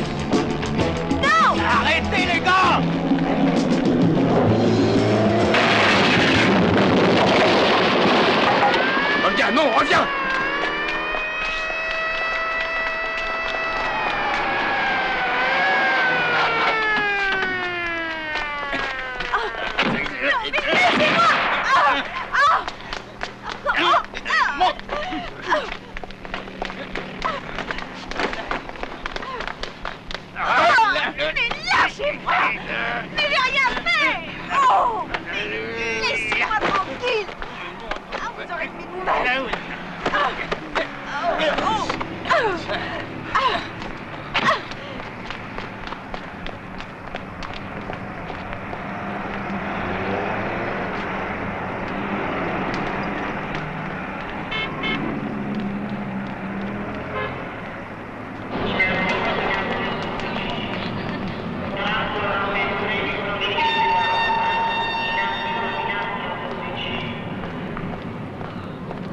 Non! Arrêtez, les gars! Olga, non, reviens! Lâchez-moi! Mais j'ai rien fait! Oh! Laissez-moi tranquille! Ah, vous aurez fait de nouvelles!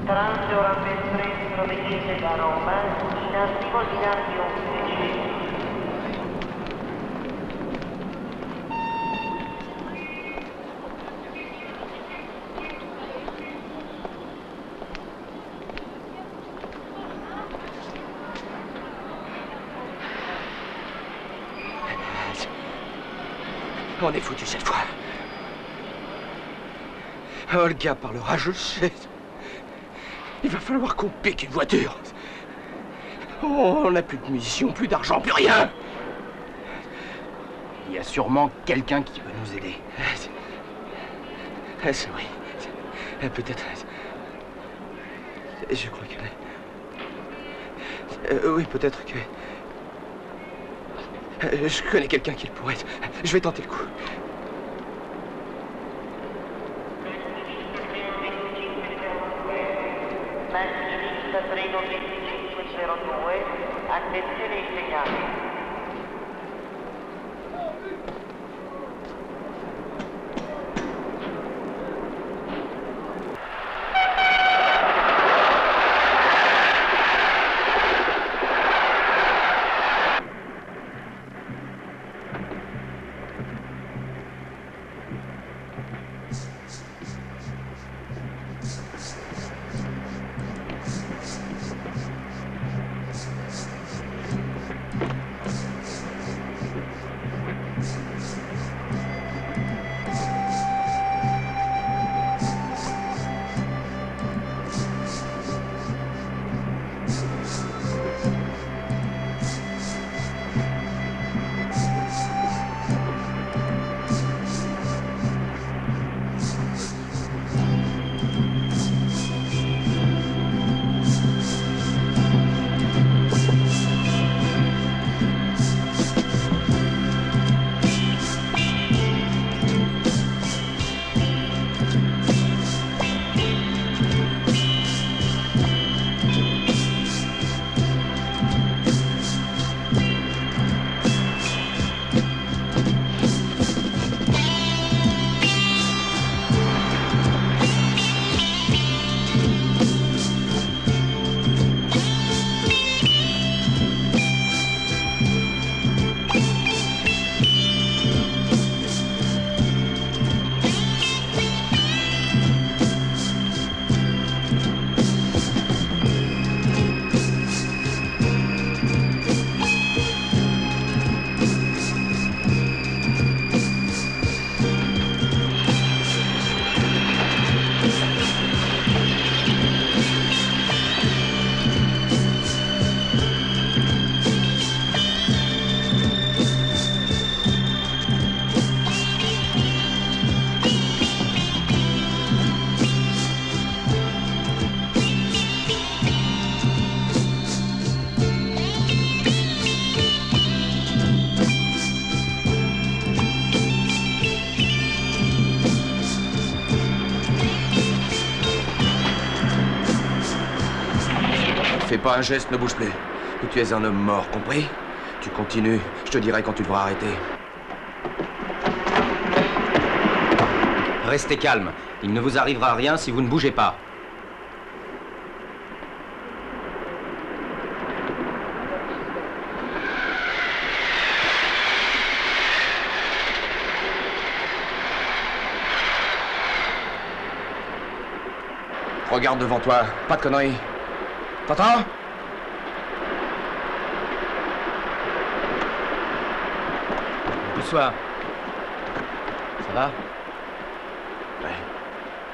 Tranche ora per proveniente da Roma in arrivo dinanzi a un ufficio. On est foutu cette fois. Olga parlera, je sais. Il va falloir qu'on pique une voiture. Oh, on n'a plus de munitions, plus d'argent, plus rien. Il y a sûrement quelqu'un qui peut nous aider. C'est vrai. Peut-être. Je crois que... oui, peut-être que... je connais quelqu'un qui le pourrait. Je vais tenter le coup. Macchinista 32502, attenzione ai segnali. Fais pas un geste, ne bouge plus. Tu es un homme mort, compris? Tu continues, je te dirai quand tu devras arrêter. Restez calme. Il ne vous arrivera rien si vous ne bougez pas. Regarde devant toi, pas de conneries. T'entends? Bonsoir. Ça va? Ouais.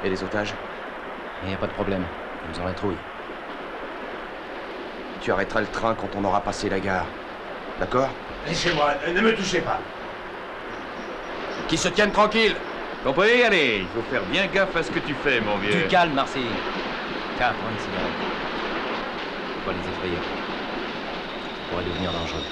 Et les otages? Il n'y a pas de problème. Ils nous en retrouillent. Tu arrêteras le train quand on aura passé la gare. D'accord? Laissez-moi, ne me touchez pas. Qu'ils se tiennent tranquilles. Compris? Allez, il faut faire bien gaffe à ce que tu fais, mon vieux. Du calme, Marcy. Tiens, prends une cigarette. Faut pas les effrayer. Ça pourrait devenir dangereux.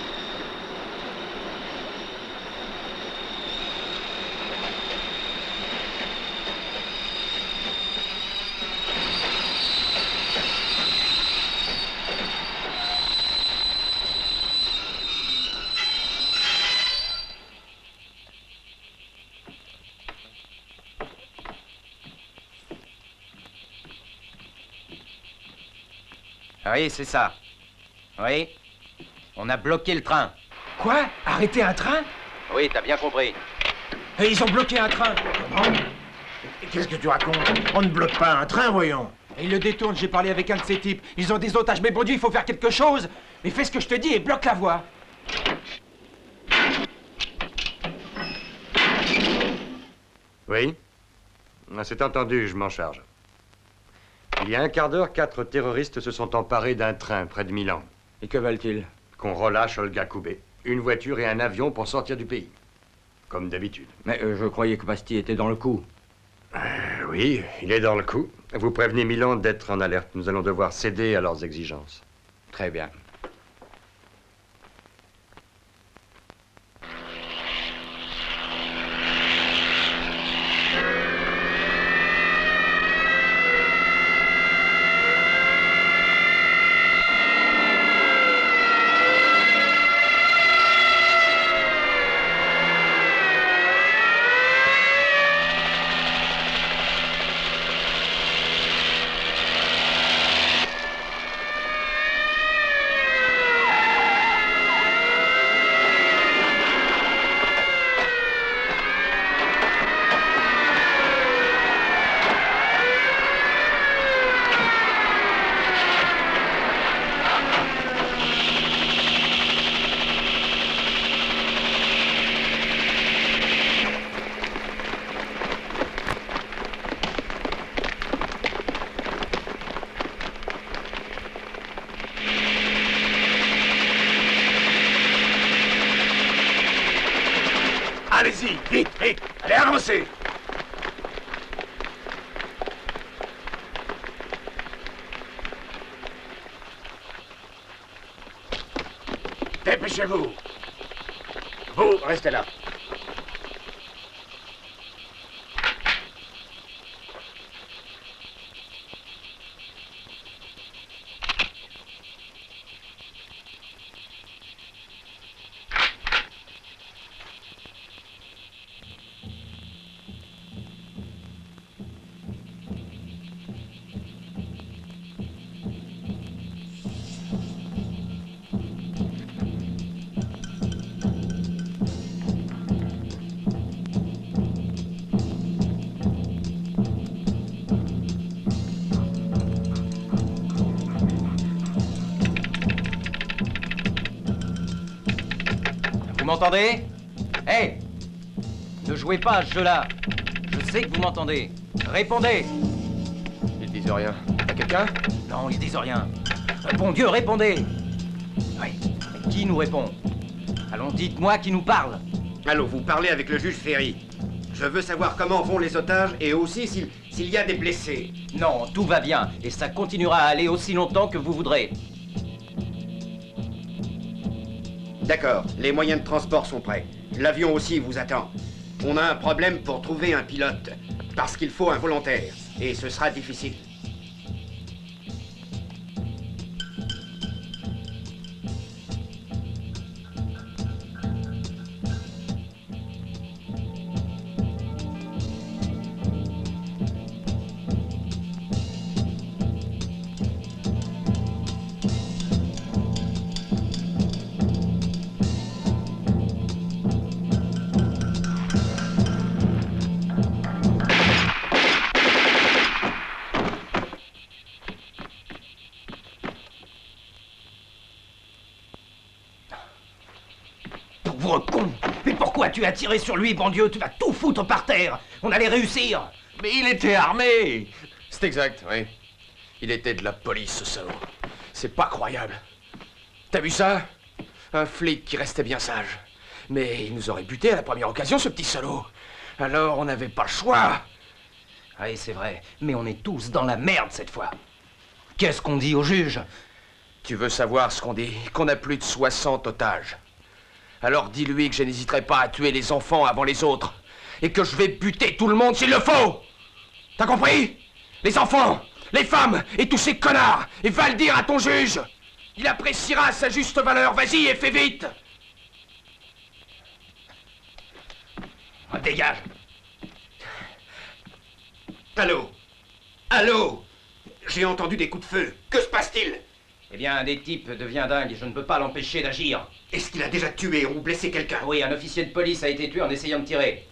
Oui, c'est ça. Oui. On a bloqué le train. Quoi? Arrêter un train? Oui, t'as bien compris. Et ils ont bloqué un train. Comment? Qu'est-ce que tu racontes? On ne bloque pas un train, voyons. Et ils le détournent, j'ai parlé avec un de ces types. Ils ont des otages, mais bon Dieu, il faut faire quelque chose. Mais fais ce que je te dis et bloque la voie. Oui? C'est entendu, je m'en charge. Il y a un quart d'heure, 4 terroristes se sont emparés d'un train près de Milan. Et que veulent-ils? Qu'on relâche Olga Koubé. Une voiture et un avion pour sortir du pays. Comme d'habitude. Mais je croyais que Pasti était dans le coup. Oui, il est dans le coup. Vous prévenez Milan d'être en alerte. Nous allons devoir céder à leurs exigences. Très bien. Allez-y, vite, vite. Allez, avancez. Dépêchez-vous. Vous, restez là. Vous m'entendez? Hé! Ne jouez pas à ce jeu-là. Je sais que vous m'entendez. Répondez! Ils disent rien. T'as quelqu'un? Non, ils disent rien. Bon Dieu, répondez! Oui, mais qui nous répond? Allons, dites-moi qui nous parle. Allô, vous parlez avec le juge Ferry. Je veux savoir comment vont les otages et aussi s'il y a des blessés. Non, tout va bien, et ça continuera à aller aussi longtemps que vous voudrez. D'accord, les moyens de transport sont prêts. L'avion aussi vous attend. On a un problème pour trouver un pilote, parce qu'il faut un volontaire, et ce sera difficile. Pauvre con! Mais pourquoi tu as tiré sur lui, bon Dieu? Tu vas tout foutre par terre! On allait réussir! Mais il était armé! C'est exact, oui. Il était de la police, ce salaud. C'est pas croyable. T'as vu ça? Un flic qui restait bien sage. Mais il nous aurait buté à la première occasion, ce petit salaud. Alors on n'avait pas le choix. Oui, c'est vrai. Mais on est tous dans la merde cette fois. Qu'est-ce qu'on dit au juge? Tu veux savoir ce qu'on dit? Qu'on a plus de 60 otages. Alors dis-lui que je n'hésiterai pas à tuer les enfants avant les autres. Et que je vais buter tout le monde s'il le faut. T'as compris? Les enfants, les femmes et tous ces connards. Et va le dire à ton juge. Il appréciera sa juste valeur. Vas-y et fais vite. Oh, dégage. Allô? Allô? J'ai entendu des coups de feu. Que se passe-t-il? Eh bien, un des types devient dingue et je ne peux pas l'empêcher d'agir. Est-ce qu'il a déjà tué ou blessé quelqu'un? Oui, un officier de police a été tué en essayant de tirer.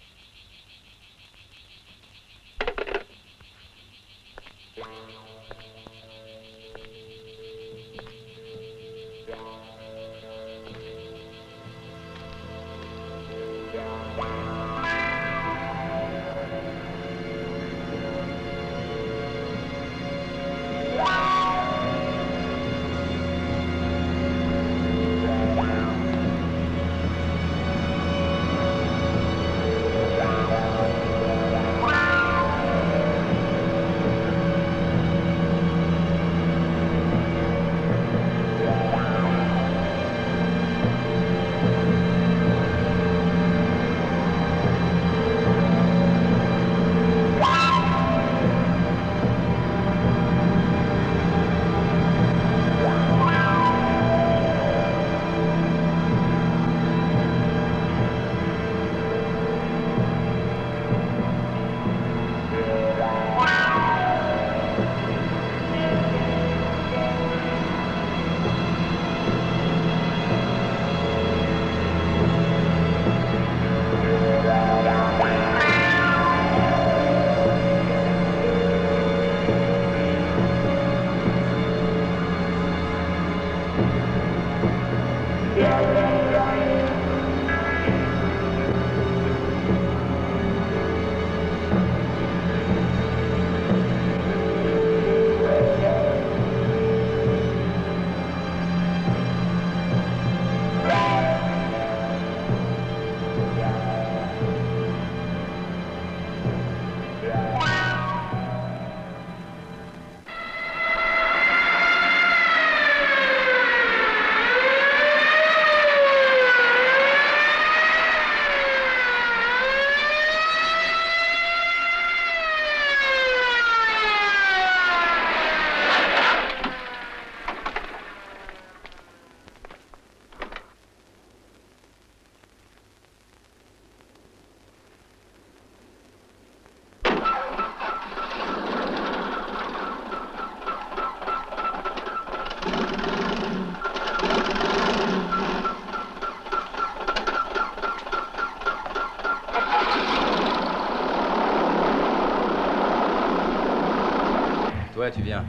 Toi, tu viens.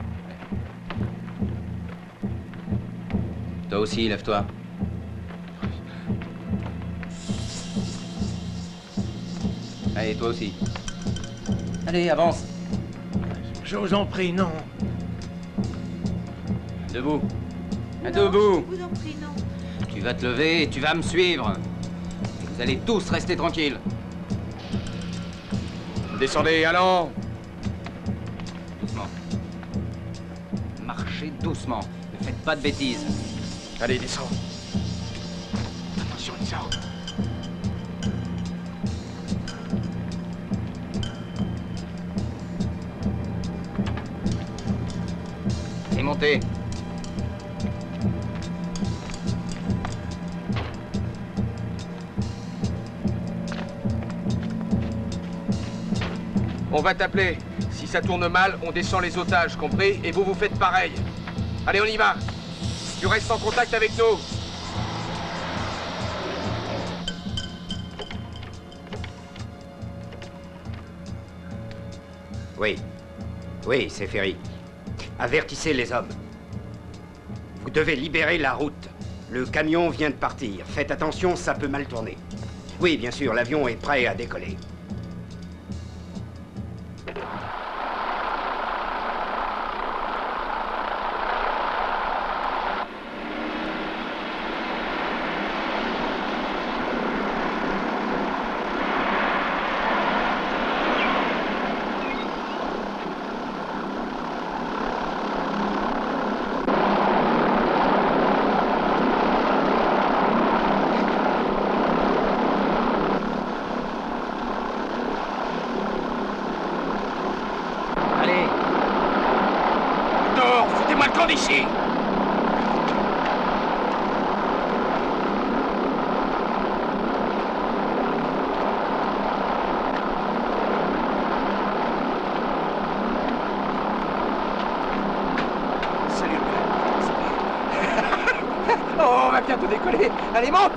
Toi aussi, lève-toi. Allez, toi aussi. Allez, avance. Je vous en prie, non. Debout. Non, Debout. je vous en prie, non. Tu vas te lever et tu vas me suivre. Et vous allez tous rester tranquilles. Descendez, allons. Doucement. Marchez doucement. Ne faites pas de bêtises. Allez, descends. Attention, descends. Et montez. On va t'appeler. Si ça tourne mal, on descend les otages, compris? Et vous faites pareil. Allez, on y va. Tu restes en contact avec nous. Oui. Oui, c'est Ferry. Avertissez les hommes. Vous devez libérer la route. Le camion vient de partir. Faites attention, ça peut mal tourner. Oui, bien sûr, l'avion est prêt à décoller. Ici. Salut, vient de décoller. Allez, monte!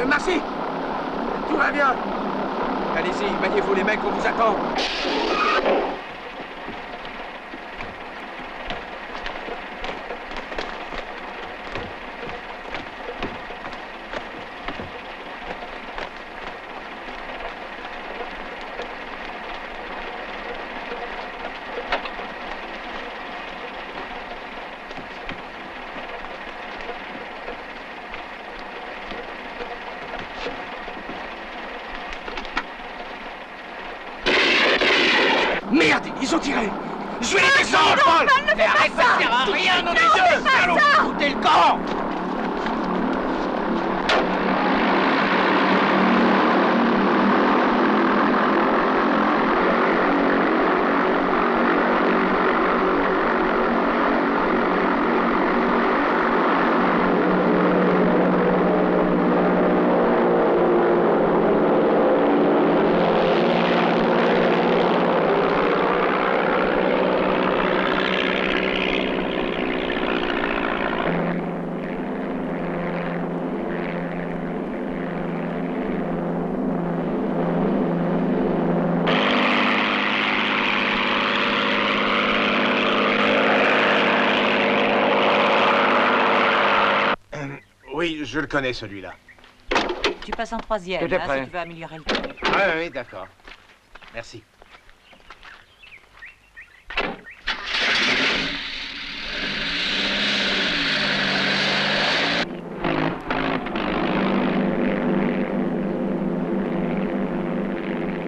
Merci! Tout va bien! Allez-y, maniez-vous les mecs, on vous attend! Merde, ils ont tiré! Je vais les descendre, Paul! Mais arrête, ça sert à rien, nos deux! Allons, foutez le camp! Oui, je le connais, celui-là. Tu passes en troisième, Tout est prêt. si tu veux améliorer le temps. Oui, d'accord. Merci.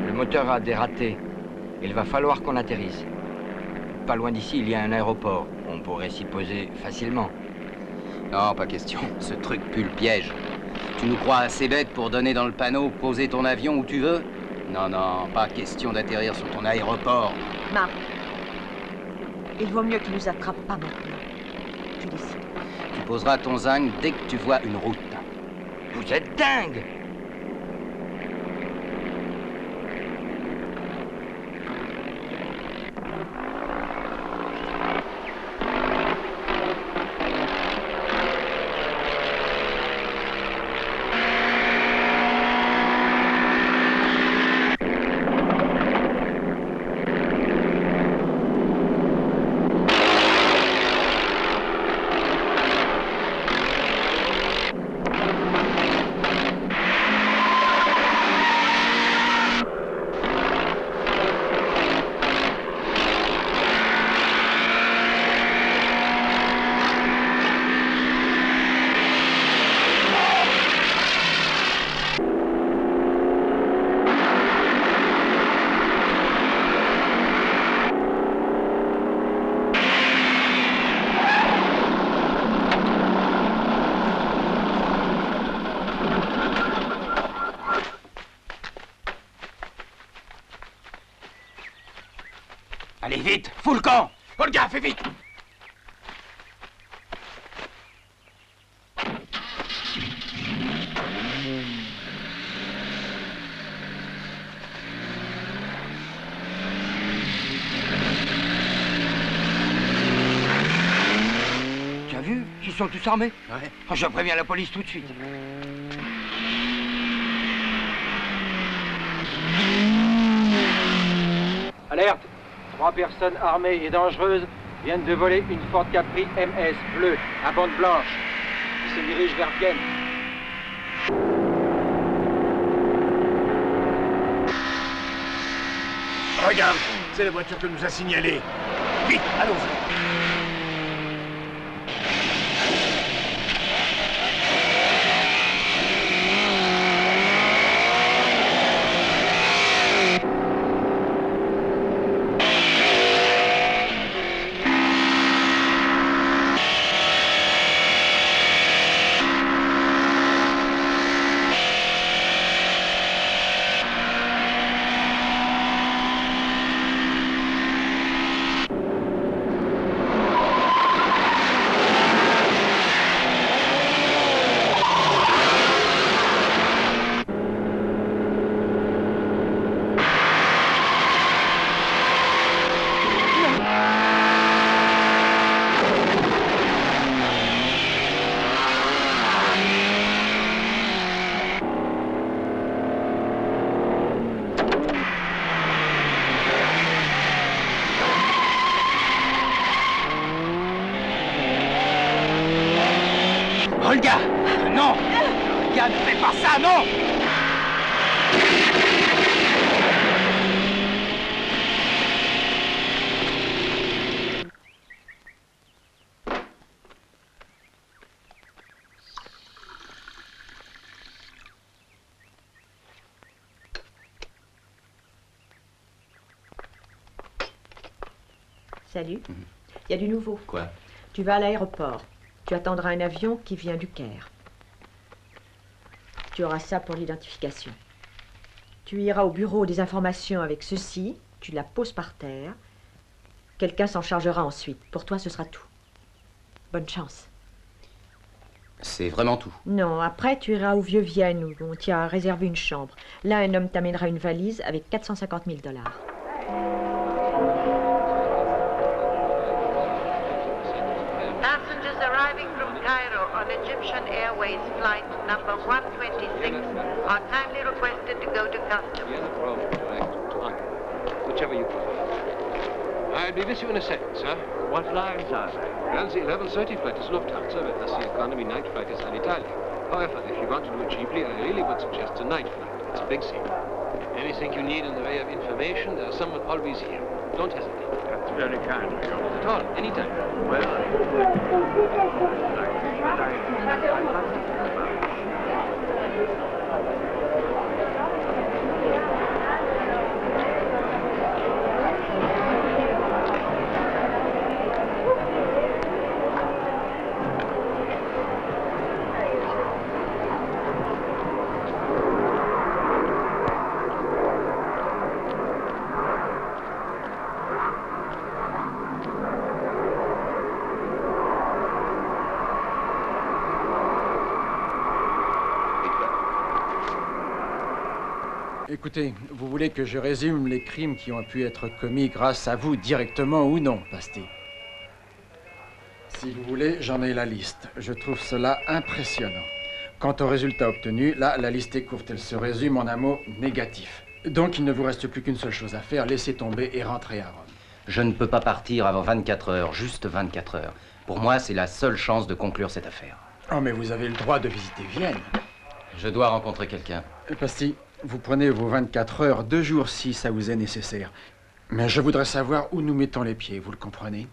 Le moteur a dératé. Il va falloir qu'on atterrisse. Pas loin d'ici, il y a un aéroport. On pourrait s'y poser facilement. Non, pas question. Ce truc pue le piège. Tu nous crois assez bête pour donner dans le panneau, poser ton avion où tu veux? Non, non, pas question d'atterrir sur ton aéroport. Marc, il vaut mieux qu'il nous attrape pas maintenant. Je décide. Tu poseras ton zinc dès que tu vois une route. Vous êtes dingue! Allez, vite! Fous le camp! Olga, fais vite! Tu as vu? Ils sont tous armés. Ouais. Je préviens la police tout de suite. Alerte! 3 personnes armées et dangereuses viennent de voler une Ford Capri MS bleue à bande blanche. Ils se dirigent vers Vienne. Regarde, c'est la voiture que nous a signalée. Vite, allons-y. non! Salut. Il y a du nouveau. Quoi? Tu vas à l'aéroport. Tu attendras un avion qui vient du Caire. Tu auras ça pour l'identification. Tu iras au bureau des informations avec ceci, tu la poses par terre. Quelqu'un s'en chargera ensuite. Pour toi, ce sera tout. Bonne chance. C'est vraiment tout. Non, après, tu iras au Vieux-Vienne où on t'y a réservé une chambre. Là, un homme t'amènera une valise avec 450 000 $. Passengers arriving from Cairo on Egyptian Airways flight number 126 are kindly requested to go to customs. Whichever you prefer. I'll be with you in a second, sir. What lines are they? Well, the 11:30 flight is Lufthansa, but the economy night flight is Alitalia. However, if you want to do it cheaply, I really would suggest the night flight. It's a big city. Anything you need in the way of information, there's someone always here. Don't hesitate. That's very kind of you. Not at all. Anytime. Well, Écoutez, vous voulez que je résume les crimes qui ont pu être commis grâce à vous, directement ou non, Pasti? Si vous voulez, j'en ai la liste. Je trouve cela impressionnant. Quant aux résultats obtenus, là, la liste est courte. Elle se résume en un mot négatif. Donc, il ne vous reste plus qu'une seule chose à faire, laisser tomber et rentrer à Rome. Je ne peux pas partir avant 24 heures, juste 24 heures. Pour moi, c'est la seule chance de conclure cette affaire. Oh, mais vous avez le droit de visiter Vienne. Je dois rencontrer quelqu'un. Pasti, vous prenez vos 24 heures, 2 jours si ça vous est nécessaire. Mais je voudrais savoir où nous mettons les pieds, vous le comprenez?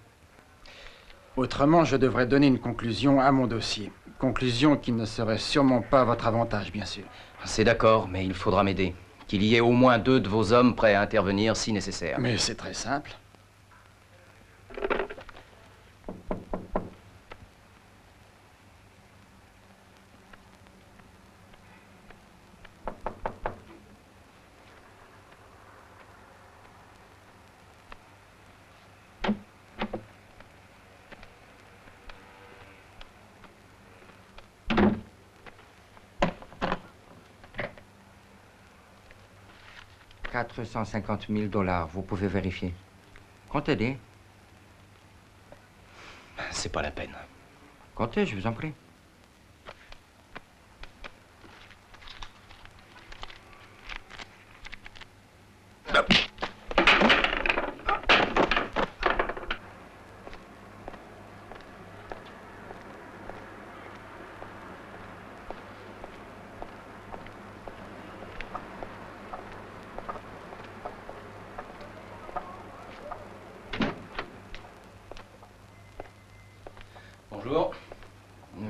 Autrement, je devrais donner une conclusion à mon dossier. Conclusion qui ne serait sûrement pas à votre avantage, bien sûr. C'est d'accord, mais il faudra m'aider. Qu'il y ait au moins 2 de vos hommes prêts à intervenir si nécessaire. Mais c'est très simple. $450 000, vous pouvez vérifier. Comptez-les. C'est pas la peine. Comptez, je vous en prie. Bonjour.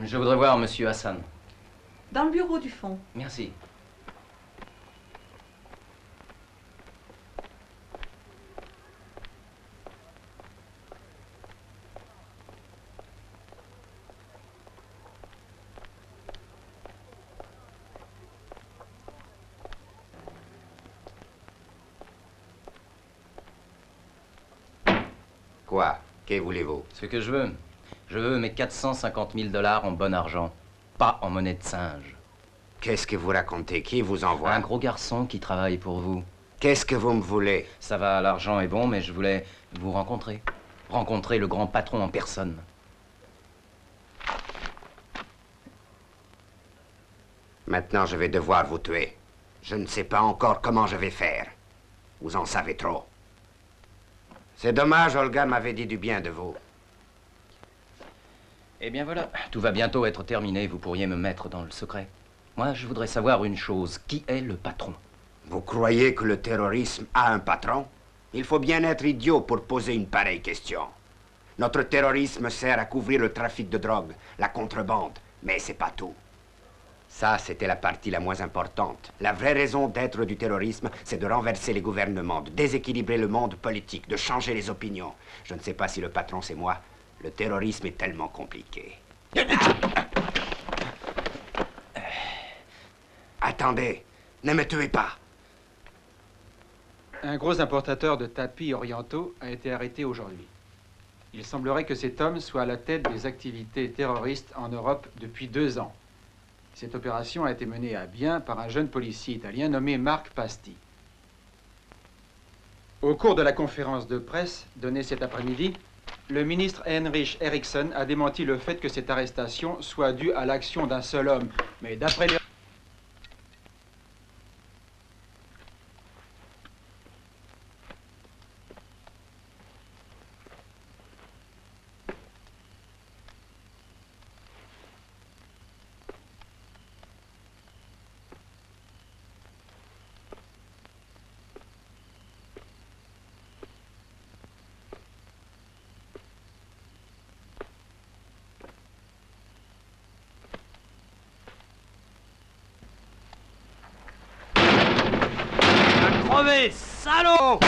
Je voudrais voir Monsieur Hassan. Dans le bureau du fond. Merci. Quoi? Que voulez-vous? Ce que je veux. Je veux mes 450 000 $ en bon argent, pas en monnaie de singe. Qu'est-ce que vous racontez? Qui vous envoie? Un gros garçon qui travaille pour vous. Qu'est-ce que vous me voulez? Ça va, l'argent est bon, mais je voulais vous rencontrer. Rencontrer le grand patron en personne. Maintenant, je vais devoir vous tuer. Je ne sais pas encore comment je vais faire. Vous en savez trop. C'est dommage, Olga m'avait dit du bien de vous. Eh bien voilà, tout va bientôt être terminé, vous pourriez me mettre dans le secret. Moi, je voudrais savoir une chose. Qui est le patron? Vous croyez que le terrorisme a un patron? Il faut bien être idiot pour poser une pareille question. Notre terrorisme sert à couvrir le trafic de drogue, la contrebande, mais c'est pas tout. Ça, c'était la partie la moins importante. La vraie raison d'être du terrorisme, c'est de renverser les gouvernements, de déséquilibrer le monde politique, de changer les opinions. Je ne sais pas si le patron, c'est moi. Le terrorisme est tellement compliqué. Attendez, ne me tuez pas. Un gros importateur de tapis orientaux a été arrêté aujourd'hui. Il semblerait que cet homme soit à la tête des activités terroristes en Europe depuis 2 ans. Cette opération a été menée à bien par un jeune policier italien nommé Marc Pasti. Au cours de la conférence de presse donnée cet après-midi, le ministre Heinrich Eriksson a démenti le fait que cette arrestation soit due à l'action d'un seul homme. Mais d'après les... Crevé, salaud!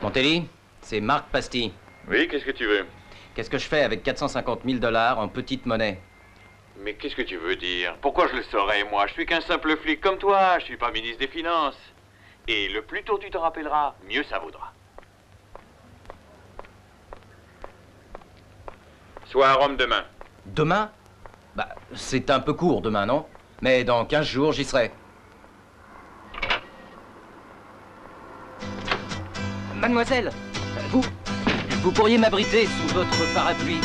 Montelli, c'est Marc Pasti. Oui, qu'est-ce que tu veux? Qu'est-ce que je fais avec 450 000 $ en petite monnaie? Mais qu'est-ce que tu veux dire? Pourquoi je le saurais, moi? Je suis qu'un simple flic comme toi, je suis pas ministre des Finances. Et le plus tôt tu te rappelleras, mieux ça vaudra. Sois à Rome demain. Demain? Bah, c'est un peu court demain, non? Mais dans 15 jours, j'y serai. Mademoiselle, vous pourriez m'abriter sous votre parapluie.